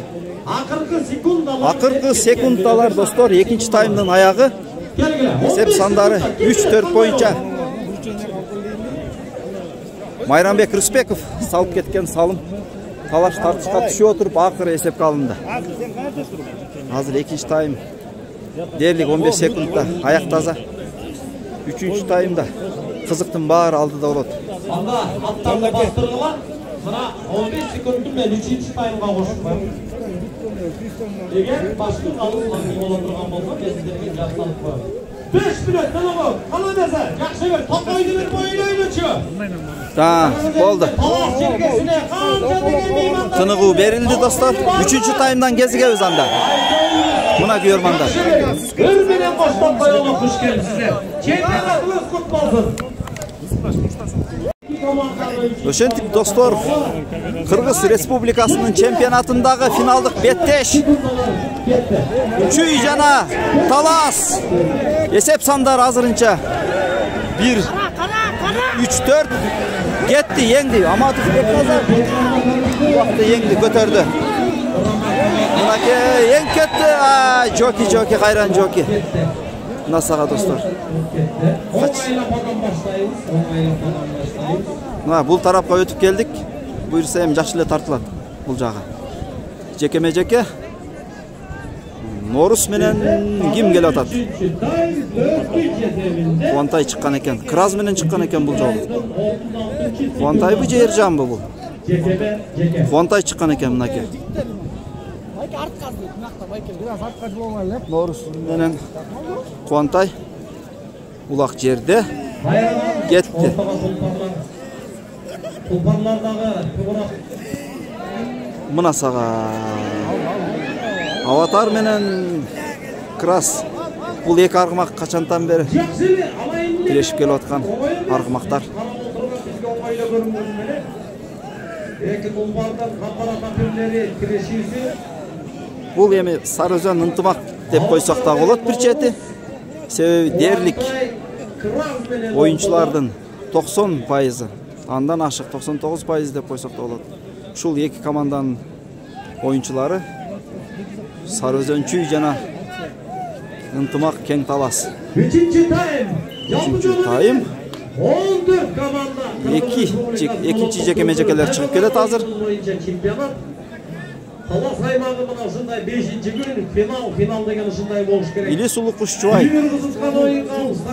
Akırkı sekundalar dostlar ikinci time'ın ayağı. Esep sanları 3-4 boyunca. Mayranbek Rıspekov salıp ketken salım. Talaş tartışka düşüp oturup akırı esep kalındı. Hazır ikinci time. Derlik 15 sekundda ayak taza. Üçüncü time'da kızıktın bağır aldı da oladı. Anda atlarla bastırgılar. Sıra 15 sekundu ben 3. time'ga koşup koyayım. Eğer başka kalırsan gibi olandırgan bolsa ben sizlerge jakşalyk koyayım. 5 minut tamam. Kala dese, yaxşı bir top oynanır boyun oynaçı. Tamam, oldu. Talaş jergesine kanca degen meymanlar. Tınığı verildi dostlar. Üçüncü time'dan gezigemiz anda. Buna görmanlar. Görmeden baştan koyalım hoş geldin size. Çempionatınız kutlu olsun. Öşentik dostlar, Kırgız Respublikasının çempionatındağı finaldık betteş. Çüy jana Talas. Esep sanдар hazırınca 1-3-4 gitti, yendi. Amatuf Beknazar bu vakti yendi, götürdü. Bunaki yeng ketdi. Joki, hayran Joki. Nasağa dostlar. Bu tarafqa ötüp geldik. Buyursa hem жақсы эле тартылат бул жагы. Жекеме жеке. Norus менен ким келип атат? Кубантай чыккан экен. Кыраз менен чыккан экен бул жолу. Кубантайбы же Эржанбы бул? Кубантай чыккан экен мынаке. Norus менен Кубантай улак жерде кетти. Мына сага Аватар менен Крас. Бул эки аргымак качантан бери тирешип келип аткан аргымактар. Бул эми Сарыөзөн ынтымак деп койсок да болот бир чети. Себеби дерлик оюнчулардын 90%, андан ашык 99% деп койсок да болот. Ушул эки команданын оюнчулары Сарыөзөн Чүй жана ынтымак Кең Талас. 3-cü time. 14 komanda. Экинчи жекеме-жекелер чыгып келет азыр. Талас аймағы мына ушундай 5-чи күн финал деген ушундай болуш керек. Илис Улуу Кушчубай.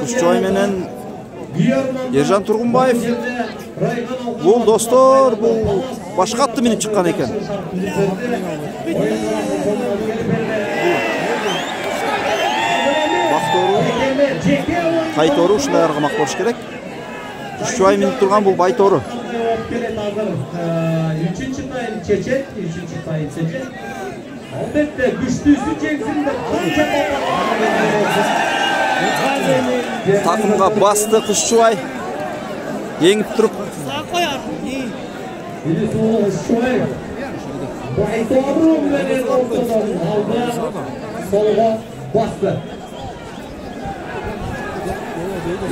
Кушчубай менен Ержан Тургунбаев. Бул достор, бул башка атты минип чыккан экен. Бактору, Кайтору ушундай аргамак болуш керек. Кушчубай минип турган бул Байтору. 3-чи тайм чечет, 3-чи тайм чечет. Албетте күчтүүсү жеңсин деп канча Takımga bastı Kuşçubay. Yengip turup.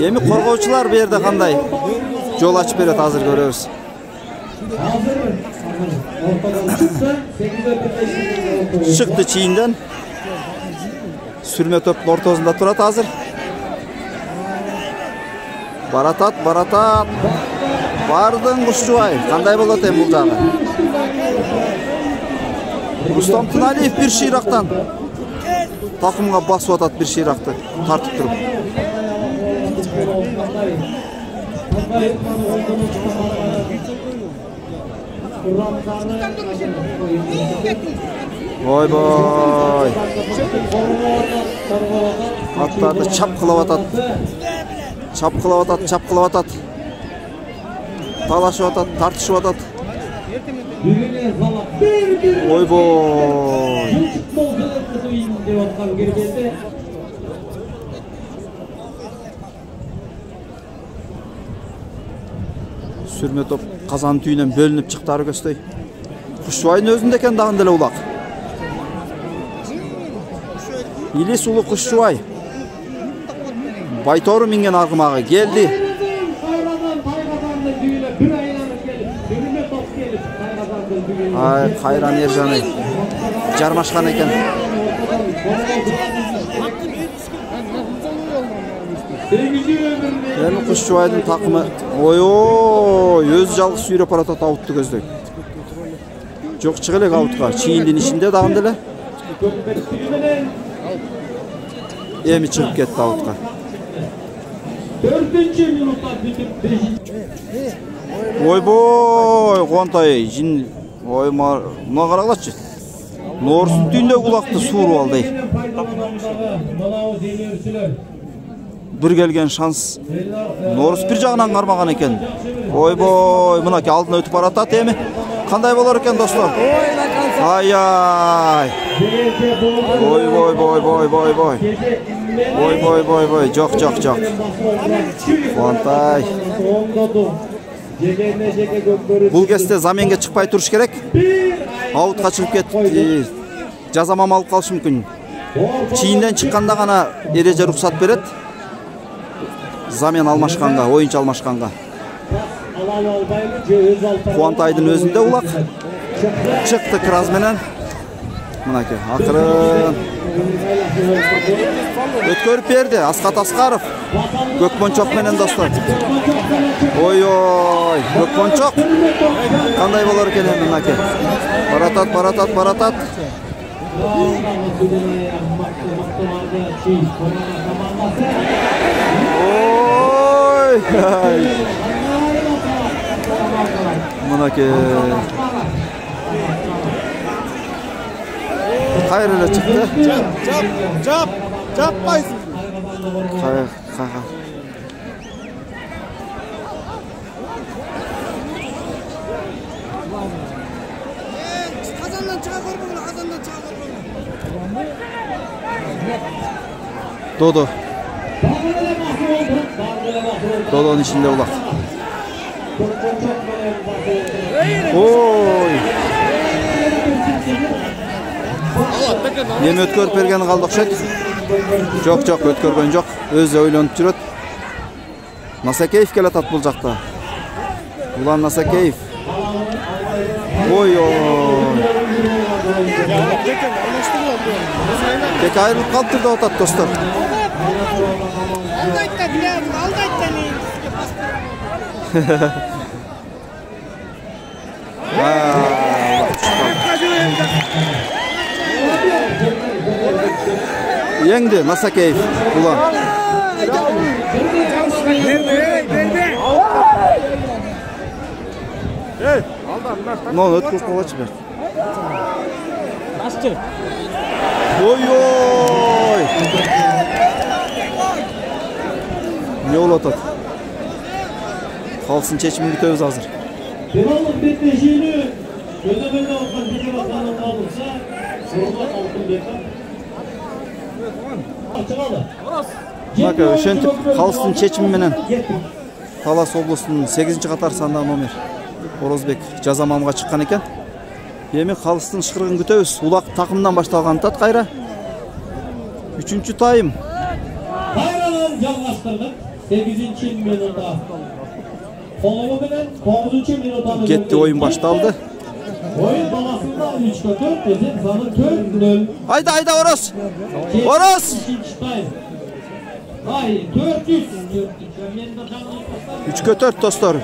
Emi korgowчулар bu yerde kanday jol açıp beret hazır görüyoruz. Çıktı çiğinden. Sürme topun ortasında turat hazır. Baratat. Bardın Kuşçubay. Kanday bolot em bul jagı. Rustam Tınaliyev bir şiraktan. Takımga basıp atat bir şiraktı. Tartıp turup. Oy boy. Atlardı çapkılap atat. Çapkılap atat. Talaşıp atat, tartışıp atat. Oy boy. Sürme top kazan tüyünden bölünüp çıktı Argöstey. Kuşçubay'ın özünde eken dağın dele ulak. İlis Uluu Kuşçubay. Baytoru mingen argımağı geldi. Ay Kayran Erjan'ı jarmaşkan eken. Emi Kuşçubay'ın takımı öz жалгыз sürüp paratat avuttu gözдөй. Çok çıkılek avutga. Çiğindin içinde dağın dele. Emi çıkıp ketti avutga. 4-cü minutda bitip 5. Oy boy, Kuantay, jin, oy muna qaraqlatçı. Norsun tüyünde kulaqtı suuru alday. Bir gelgen şans. Norus bir жағынан qarmağan eken. Oy boy, mınaki aldına ötüp baratat emi. Kanday bolar eken dostlar? Ay ay. Oy boy boy boy boy boy. Oy boy boy boy, çok. Kuantay. Bul kesте zamenge çıkpay turuş gerek. Avutga çıkıp ketip жазамам алып қалышы мүмкін. Çiğinden çıkkanda gana ereje ruhsat beret. Zamen almaşkanга, oyuncu almaşkanга. Kuantay'dın özünde ulak. Çıktı Kraz menen. Mınaki akırın. Ötkörüp berdi Askat Askarov. Gökmonçok menen dostlar. Oy Gökmonçok. Kanday bolar eken endi mınaki. Baratat. Oy. Mınaki. Hayırlı çıktı. Çap baysın. Hayır. Kazandan çığa korkma, kazandan çığa korkma. Dodo. Dodo'nun içinde ulak. Oy. Nemi ötkörüp bергeni kaldı okşayt. Çok ötkörgön жоқ. Özü oylonуп жүрөt. Насакеев келатат бул жакта. Улан Насакеев. Oy. Tek ayrılıp kalıp da otat dostlar. Yengdi Nasakеев Ulan. Ne ötküz kolaç ver. Oy oy. Ne olatat? Kalsın çeçimini kütöbüz hazır. Devamlı betleşiğini gözlemede alkan bir vatanın alırsa sorumlu altın bekler. Açıkalı. Naka şöntüp kalsın çeçiminen Talas oblasının 8. qatar sandan номер Orozbek жазамамға шыққан екен. Еми қалыстың шықырғын күтөбүз. Улақ тақымдан башталған тат қайра. 3-cü тайым. Kayradan жалғастырдық. 8-ci minutda. Kolumu bilen 9-cu minutda. Кетті ойын башталды. Oyun balasında 3-4 dedim sana 4-0. Ayda ayda Oroz. Oroz. 2-ci tayım. Hayır 400. 3'e 4 dostlar.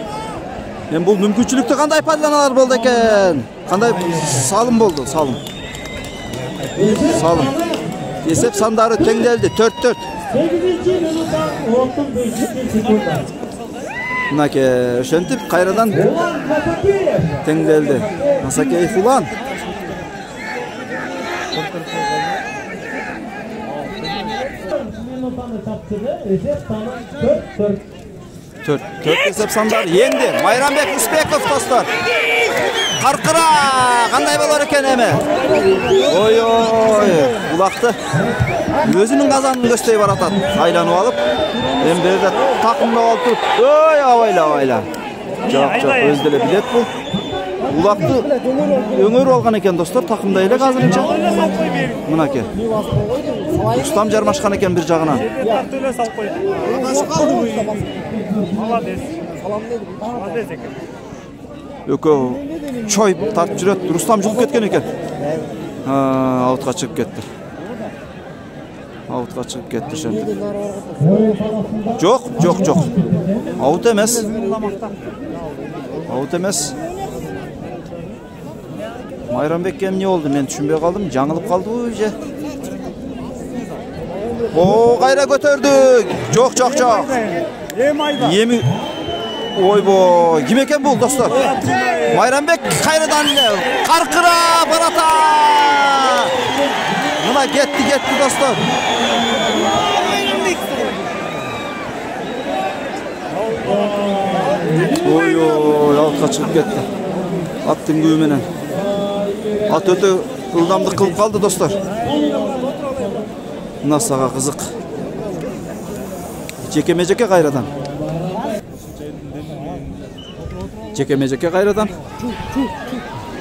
Мен бұл мүмкіншілікті қандай пайдаланалар болды екен? Қандай салым болды? Салым. Салым. Есеп сандары теңделді. 4-4. 8-ci minutda 35 sekunda. Мынаке шентип қайрадан Ulan Nasakеев. теңделді. Насакеев Улан. Minutаны çaptırdı. Esep sana 4-4. 4 есеп сандары енді. Майрамбек Успеков достар. Қарқыра қандай болар екен еме? Ой ой. Бұлақты өзінің қазанын көстей баратады. Айланып алып. Мен берді тақымда алып тұрып. Ой авайла авайла. Жоқ өзделе білет бұл. Бұлақты өңір алған екен достар. Тақымда еле қазірінше. Мұнаке. Ұстам жармашқан екен бір жағынан. Өкө чойып тартып жүрет. Рустам жұлып кеткен екен. Аутқа шығып кетті. Аутқа шығып кетті шөнді. Жоқ. Аут емес. Аут емес. Майрамбек кем не oldu? Мен түшінбей қалдым. Жаңылып қалды ғой же. О, қайра көтердік. Жоқ. Еми ойбой, кім екен бұл достар? Майрамбек қайрадан қарқыра барата. Мына кетті достар. Ой, алтқа шығып кетті. Аттың күйіменен. Ат өте ылдамдық қылып қалды достар. Мына саға қызық. Жекеме-жеке қайрадан. Жекеме-жеке қайрадан.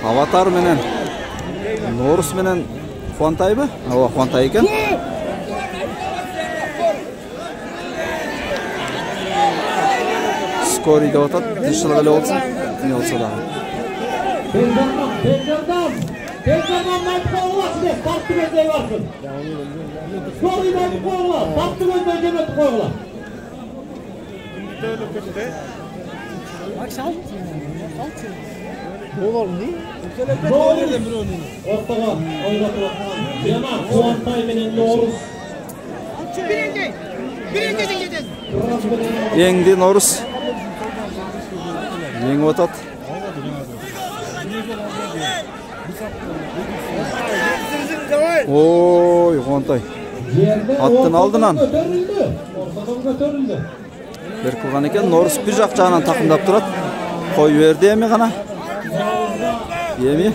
Аватар менен Норус менен Қуантай бі? Ава Қуантай екен. Скорый деп атады. Тышылық әлі олсын. Не олса дағы. Peygamber Mehmet'e olasın diye baktı gözleri varsın. Skoru Mehmet'e koyula, baktı gözleri Mehmet'e koyula. Ortaga oynatılan Yaman Kuantay menen Norus. Еңді Норус. Еңіп атады. Ой, Қуантай. Аттың алдынан. Бір қылған екен. Норус бір жақ жағынан тақымдап тұрады. Қой берді еме ғана. Еми.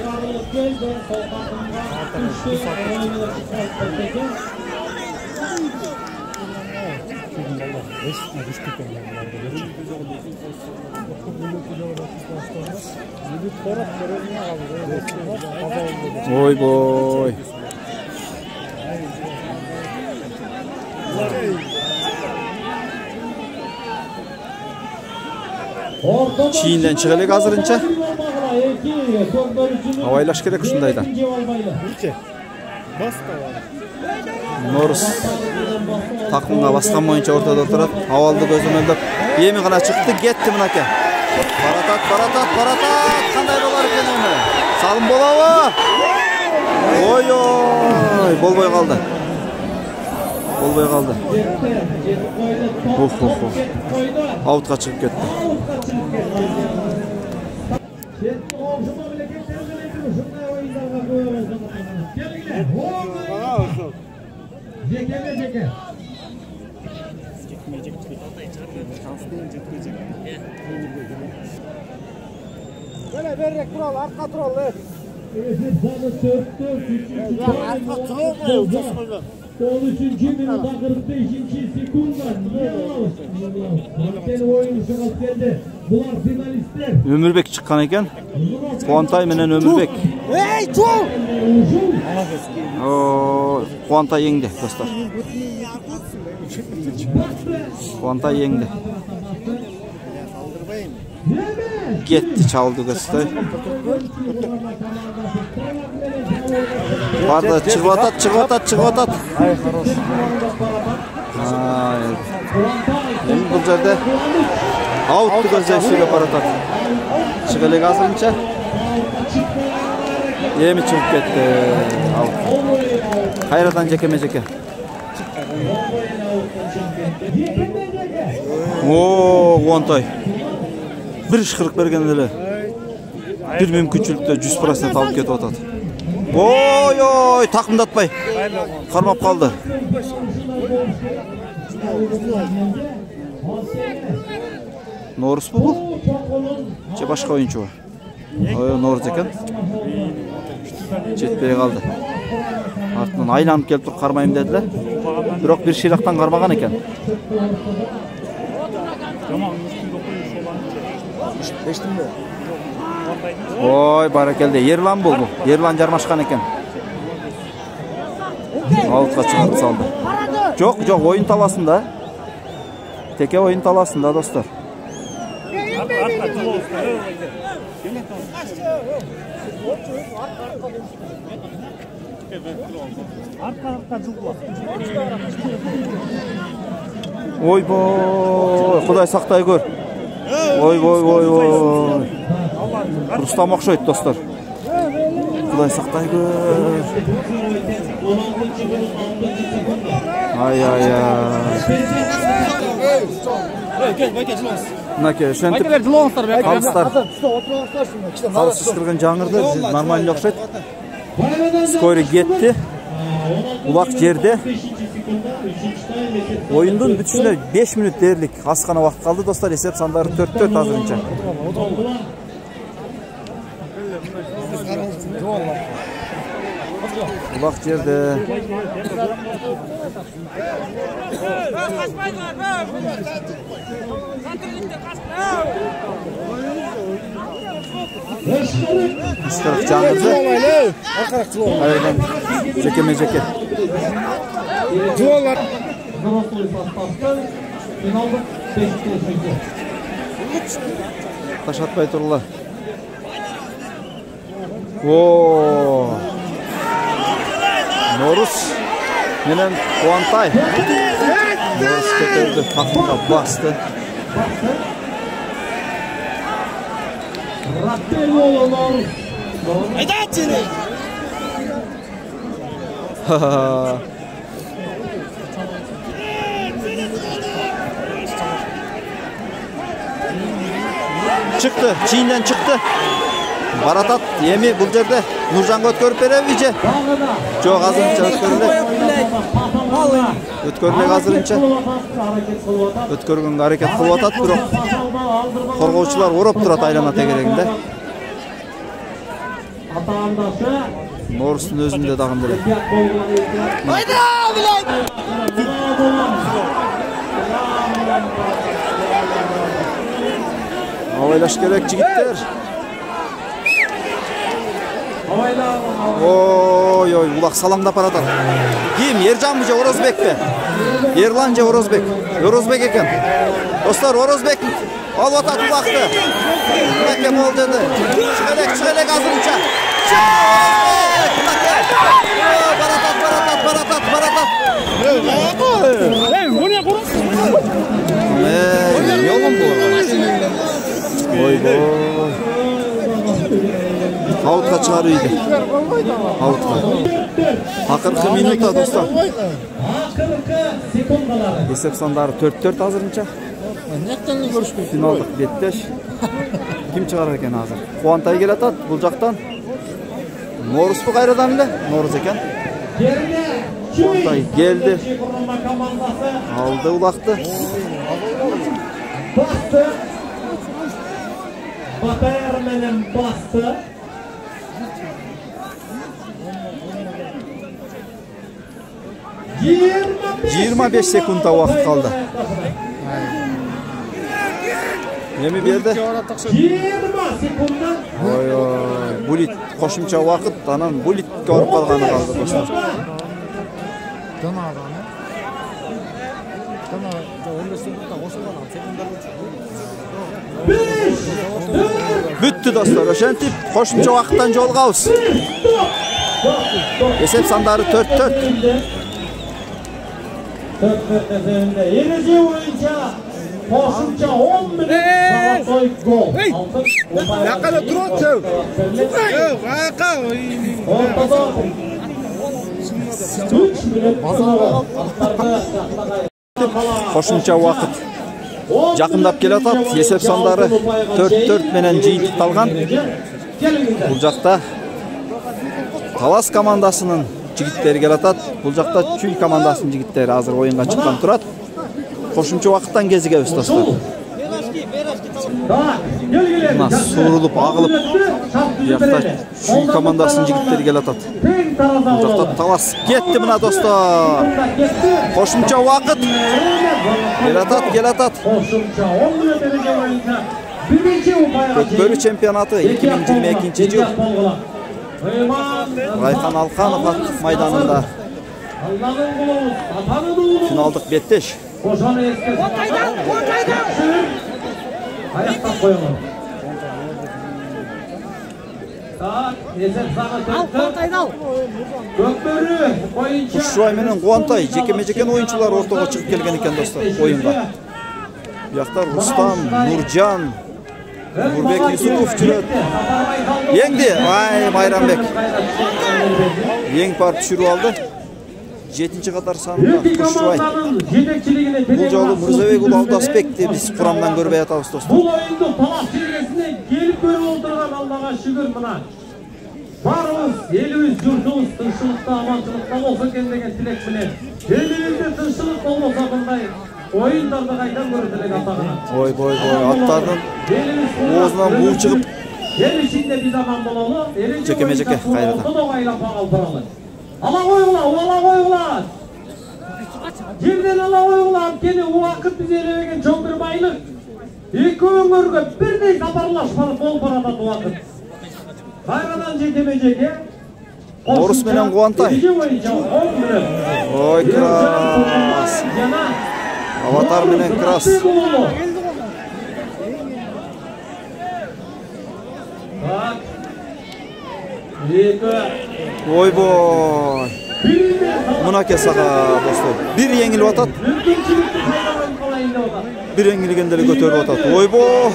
Ой бой. Çiğinden çıkılıyor hazırınca. Havaylaş gerek şundaydı. Norus takımına baskan boyunca ortada oturup havaldı gözünü öldürüp yemi gana çıktı gitti mınake. Baratat kanday dolar kendine. Salım bola. Oy bolboy kaldı. Olbay kaldı. Out'a çıkıp gitti. Böyle vererek kural arka kural. Arka kural. 13. minuta 45. sekunda. Kapten oyuncu geldi. Bunlar finalistler. Ömürbek çıkan eken. Kuantay menen Ömürbek. Hey çok. Kuantay yengdi dostlar. Kuantay yengdi. Gitti çaldı göster. Vardı çıkıvatat. Emin bu yerde out'tu gözler şöyle paratat. Çıkılı hazırınca. Yemi çıkıp gitti. Out. Hayradan cekeme. Kuantay. Bir iş kırık bergenleri. Bir mümkünçülükte 100% alıp ketip atat. Oy takımdatpay. Karmap kaldı. Norus bu? Ce başka oyuncu var. Norus eken. Jetpey kaldı. Артынан aylanıp kelip turup karmayım dediler. Biroq bir şiraktan karmagan eken. Oy barakelde. Yerlan bu. Yerlan jarmaşkan eken. Out'a çıkarıp saldı. Yok oyun talasında. Teke oyun talasında dostlar. Oy boy, Xuday saqtay gör. Oy. Rustam okşayt dostlar. Xuday saqtay gör. Ay. Nake, şentip kalsıştırgan жаңырды, нормально okşayt. Skori gitti. Ulak yerde. Oyundun bütüşüne 5 minut derlik asqana vaqt kaldı dostlar. Esep sanları 4-4 hazırınca. Ulak yerde. Iskırık жаңырды. Aynen. Cekeme. Taş atpay turlar. Norus menen Kuantay. Norus keterdi, takımga bastı. Çıktı, çiğinden çıktı. Baratat yemi bu yerde Nurcan'a ötkörüp beremice. Çok hazırınca ötkörüle hazırınca. Ötkörgün hareket kılıp atat biro. Korgouçular orup durat aylana tegereginde. Norus'un özünde dağın direk. Haydi abiler. Havaylaş gerek jigitler. Oy ulak salamda paratar. Kim Yercan mı Orozbek be? Yerlanca Orozbek eken. Dostlar Orozbek al atat ulaktı. Nake bol dedi. Çıgelek hazırınca. Baratat. Bu ne kurun? Yolun bu. Oy. Out'a çıkarıydı. Out'a. Akırkı minuta dostlar. Akırkı sekundaları. Esep sandары 4-4 азырынча. Финалдык беттеш. Ким чыгарар экен азыр? Кубантай келатат бул жактан. Норусбу кайрадан эле? Норус экен. Кубантай келди. Алды улакты. Bastı. Batayar menен bastı. 25 sekunda vaqt qoldi. Nemi berdi? 20 sekunda. Oy, bulit qo'shimcha vaqt, anan bulitga olib qolgani qoldi do'stlar. Бүтті достар, o'shantib qo'shimcha vaqtdan jolg'avuz. Esep sandары 4-4. 4-4 üzerinde. Yenici oyunca qo'shimcha 10 minut Salatoy gol. Yaqada turibdi. Ortada 3 minut Qo'shimcha vaqt жақындап келатат. Esep sandары 4-4 менен жыйынтыкталган. Бул жакта Талас командасынын жигиттери келатат. Бул жакта Чүй командасынын жигиттери азыр оюнга чыккан турат. Qo'shimcha vaqtdan кезигебиз достор. Мына сурулуп, агылып, бuyakta Чүй командасынын жигиттери келатат. Бул жакта Талас кетти мына достор. Qo'shimcha vaqt келатат. Qo'shimcha 10 minut derece oyunca birinci upaya Көкбөрү чемпионаты 2022 жыл Райхан Алканов аттык майданында финалдык беттеш. Ayaktan koyalım. Esep sana Көкбөрү oyuncu. Ушубай менен Кубантай жекеме-жекен оюнчулар ортого чыгып келген экен достор оюнга. Буяктар Рустам, Нуржан, Нурбек Юсупов жүрөт. Еңди, Майрамбек. Ең барып түшүрүп алды. 7-чи катар санында Ушубай. Бул жолу Мырзабек уулу Алдасбекти биз курамдан көрбөй атабыз достор. Бул оюнду талаш жергесине келип көрүп отурган Аллага шүгүр мына. Барыбыз элибиз, журтубуз тынччылыкта, аманчылыкта болсо экен деген тилек менен. Элибизде тынччылык болбосо мындай оюндарды кайдан көрөт элек атагына. Ой, аттардын оозунан буу чыгып эл ичинде биз аман бололу. Жекеме-жеке кайрадан. Ала койгула. Жерден ала койгула, анткени убакыт биз элебеген чоң бир байлык. Эки өңөргө бирдей катарлашпалып болуп баратат убакыт. Кайрадан жекеме-жеке. Норус менен Кубантай. Ой, крас. Аватар менен крас. Ойбой. Мынаке сага достор. Бир жеңилип атат. Бир жеңилгенде эле көтөрүп атат. Ойбой.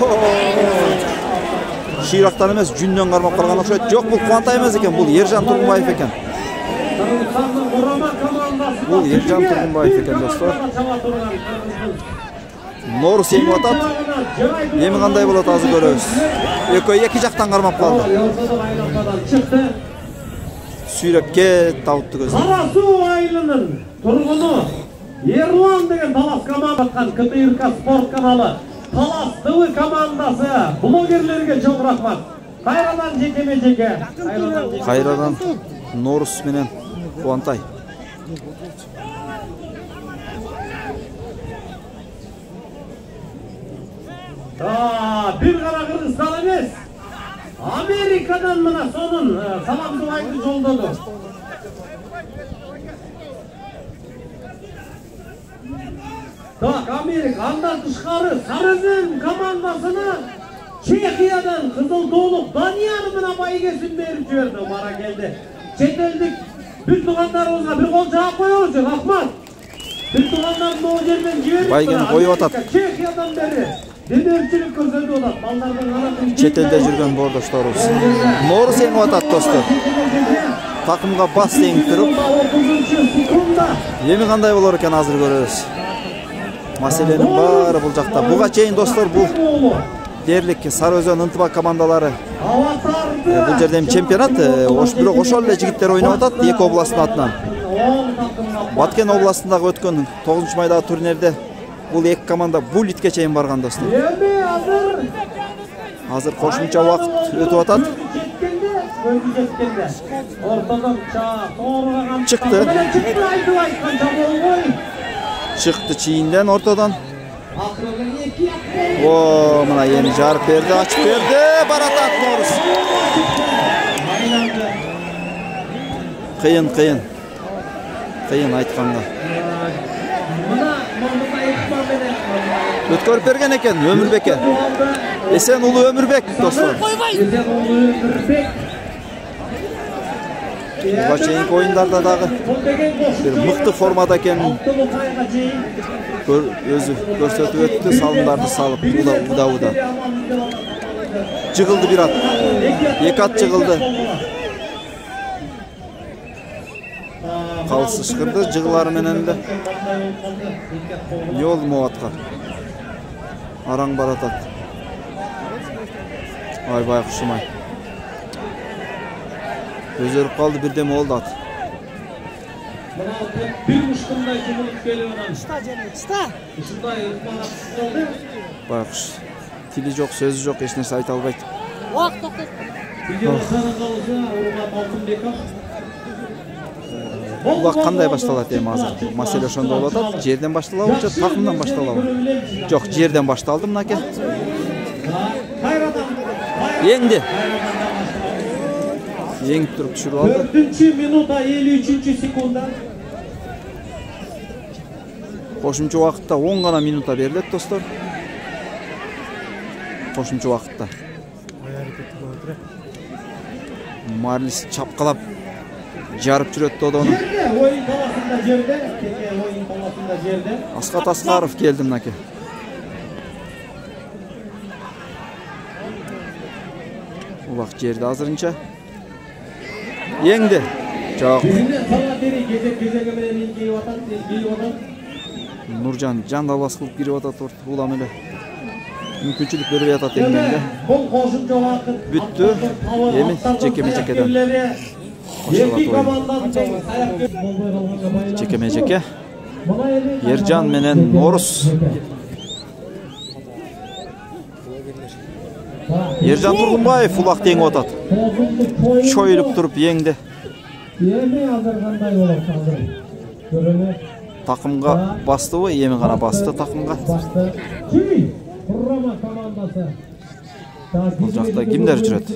Ширактан эмес, жүндөн кармап калган окшойт. Жок, бул Кубантай эмес экен, бул Ержан Тургунбаев экен. Бул Ержан Тургунбаев экен достор. Норус жеңип атат. Эми кандай болот азыр көрөбүз. Экөө эки жактан кармап калды. Сүйрөп кет аутты көзү. Карасу айылынын тургуну Ерлан деген Талас командаткан КТРК спорт каналы. Талас ТВ командасы блогерлерге чоң рахмат. Кайрадан жекеме-жеке. Кайрадан Норус менен Кубантай. Bir qara Kırgızstan emес. Amerikadan mına sonun salam duayını joldadı. Amerika andan tышкары Sarızın komandasını Çekiyadan Kızıl Doğuluk Daniya'nın mına baygесин berip жиберди. Bana geldi. Çeteldik bir tuğanlarımızla bir kol cevap koyuyoruz. Rahmat. Bir tuğanların o yerden жиберип. Baygen koyup atat. Çekiyadan beri. Демерчилик көрсөтүп атат. Балдардын канатын Четелде жүргөн бордошторубуз. Норус жеңип атат достор. takımga bas teң turup. Эми кандай болор экен азыр көрөбүз. Маселенин баары бул жакта. Буга чейин достор бул дерлик Сарыөзөн ынтыбак командалары. Бул жерде чемпионат, бирок ошол эле жигиттер ойноп атат эки областтын атынан. Баткен областындагы өткөн 9-майдагы турнирде бул эки команда булитке чейин барган достор. Азыр кошумча убакыт өтүп атат. Çıktı çiğinden ortadan. O mana yeni jarıp berdi, açıp berdi. Baratat Norus. Kıyın. Kıyın aytkanda. Ötkörüp bergen eken Ömürbek'e. Esen ulu Ömürbek dostlar. Buga çeyinki oyunlarda dagı bir mıktı formada ekenин özü көрсөтүп өттү, салымдарды салып уда. Жыгылды bir at. Эки at жыгылды. Калсы шыкырды жыгылары менен эле. Жол муатка. Араң баратат. Ай байкушумай. Özörüp kaldı birden oldu at. Baykuş. Tili yok, sözü yok, hiç nerse ayta albaydı. Ulak kanday baştalat diyeyim hazır. Masele ошондо болуп атат. Жерден башталабы же takımdan башталабы? Жок, жерден башталды мынакей. Yendi. Yengip turup düşürüp aldı. 4. minuta 53. sekunda. Koşumçu vakıtta 10 gana minuta berilет dostlar. Koşumçu vakıtta. Marlis çapkalap jarıp жүрөт onu. Oyun palasında jerde. Askat Askarov geldi mınaki. Ulak jerde hazırınca. Yendi. Çok. Nurcan can davas kılıp girip atat ulam ele. Mümkünçülük berip atat engende. Büttü. Emi çekeme-çekeden. Çekeme-çeke. Yercan menen Norus. Yerjan Turgunbayev ulak teң atat. Çoyulup durup yendi. Takımga bastı mı? Emi gana bastı takımga. Bu jakta kimler жүрөт?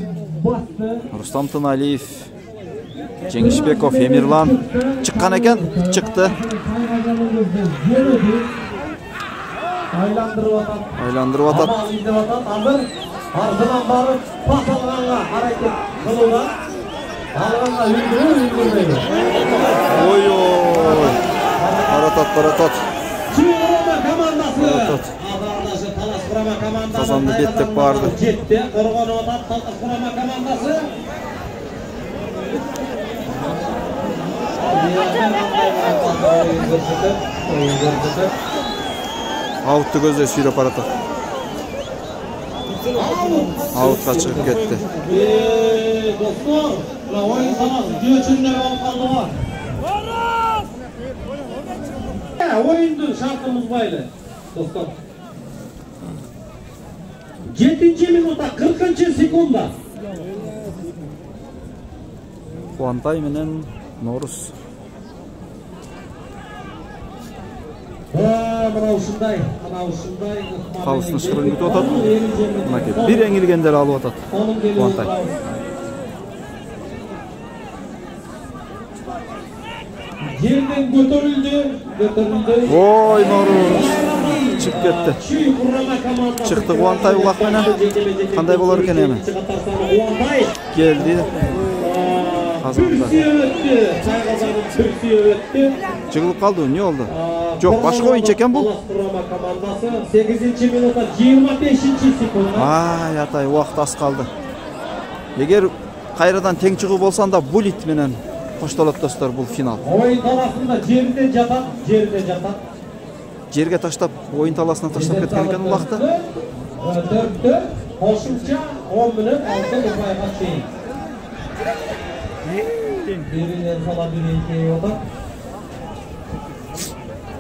Rustam Tınaliyev, Жеңишбеков, Emirlan çıkkan eken, çıktı. Aylandırıp atat. Ardından barıp pas alğanğa hareket kılılar. Alğanğa ündürmeydi. Oy. Baratat. Çiğroma komandası. Baratat. Talas Kurama komandası. Kazandı bettep bardı. Jetti. Qorgonu atat Talas Kurama komandası. Oyun görsütüp. Avuttu gözle sürüp baratat. Avutqa çıkıp ketdi. Dostlar, oyun tamam. Göçünler olqanlığı var. Oyundun şartımız baylı. Dostlar. 7. minuta 40. sekunda. Kuantay menen Norus. Mana ушундай. Kalısını şırın ütü atat. Bir engilgenleri alıp atat. Kuantay. Yerden götürüldü. Oy Norus. Çıkıp ketdi. Çıktı Kuantay ulak menen. Kanday bolar eken emi? Geldi. Kazandı. Çıkılıp kaldı. Ne oldu? Yok başka oyun çeken bu. 8. minuta 25. sekunda. Ay atay vaqt az kaldı. Eğer kayradan teң çıkıp olsan da bulit menen Koştolot dostlar bu final. Oyun talasında жерде жатат. Жерге таштап, ойын таласына таштап кеткен екен улақты. 4-4 қосымша 10 минут 6 ұпайға шейін. Бірінен сала бірін кей отыр.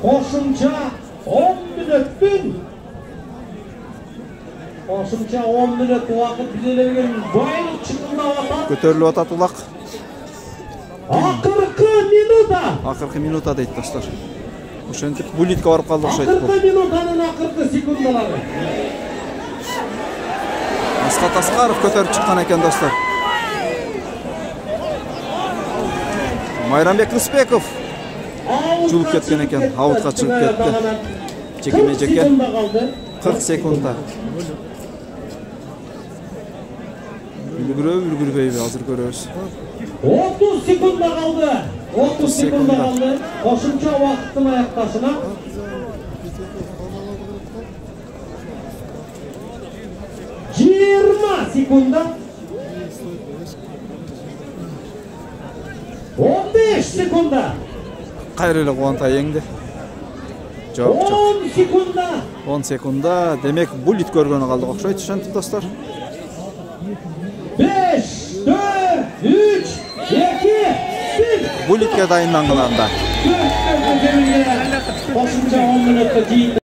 Қосымша 10 минуттың. Қосымша 10 минут уақыт білелеген байлық шықылдап атады. Көтеріліп атат улақ. Ақырқы минута. Ақырқы минута дейді достар. Ошентип булитке барып қалды ұқсайды бұл. Ақырқы минутаның ақырқы секундалары. Асқат Асқаров көтеріп шыққан екен достар. Майрамбек Рысбеков жұлып кеткен екен. Аутқа шығып кетті. Жекеме жеке. 40 секундта. Үлгірбей азыр көрөбүз. 30 секундда қалды. 30 секундда қалды. Қосымша уақыттың аяқтасына. секунда. 15 секунда. Кайрылы қуанта еңді. Жоқ. 10 секунда. 10 секунда. Демек булит көргені қалды оқшайды шантып достар. 5, 4, 3, 2, 1. Булитке дайынданған анда. Қосымша 10 минутта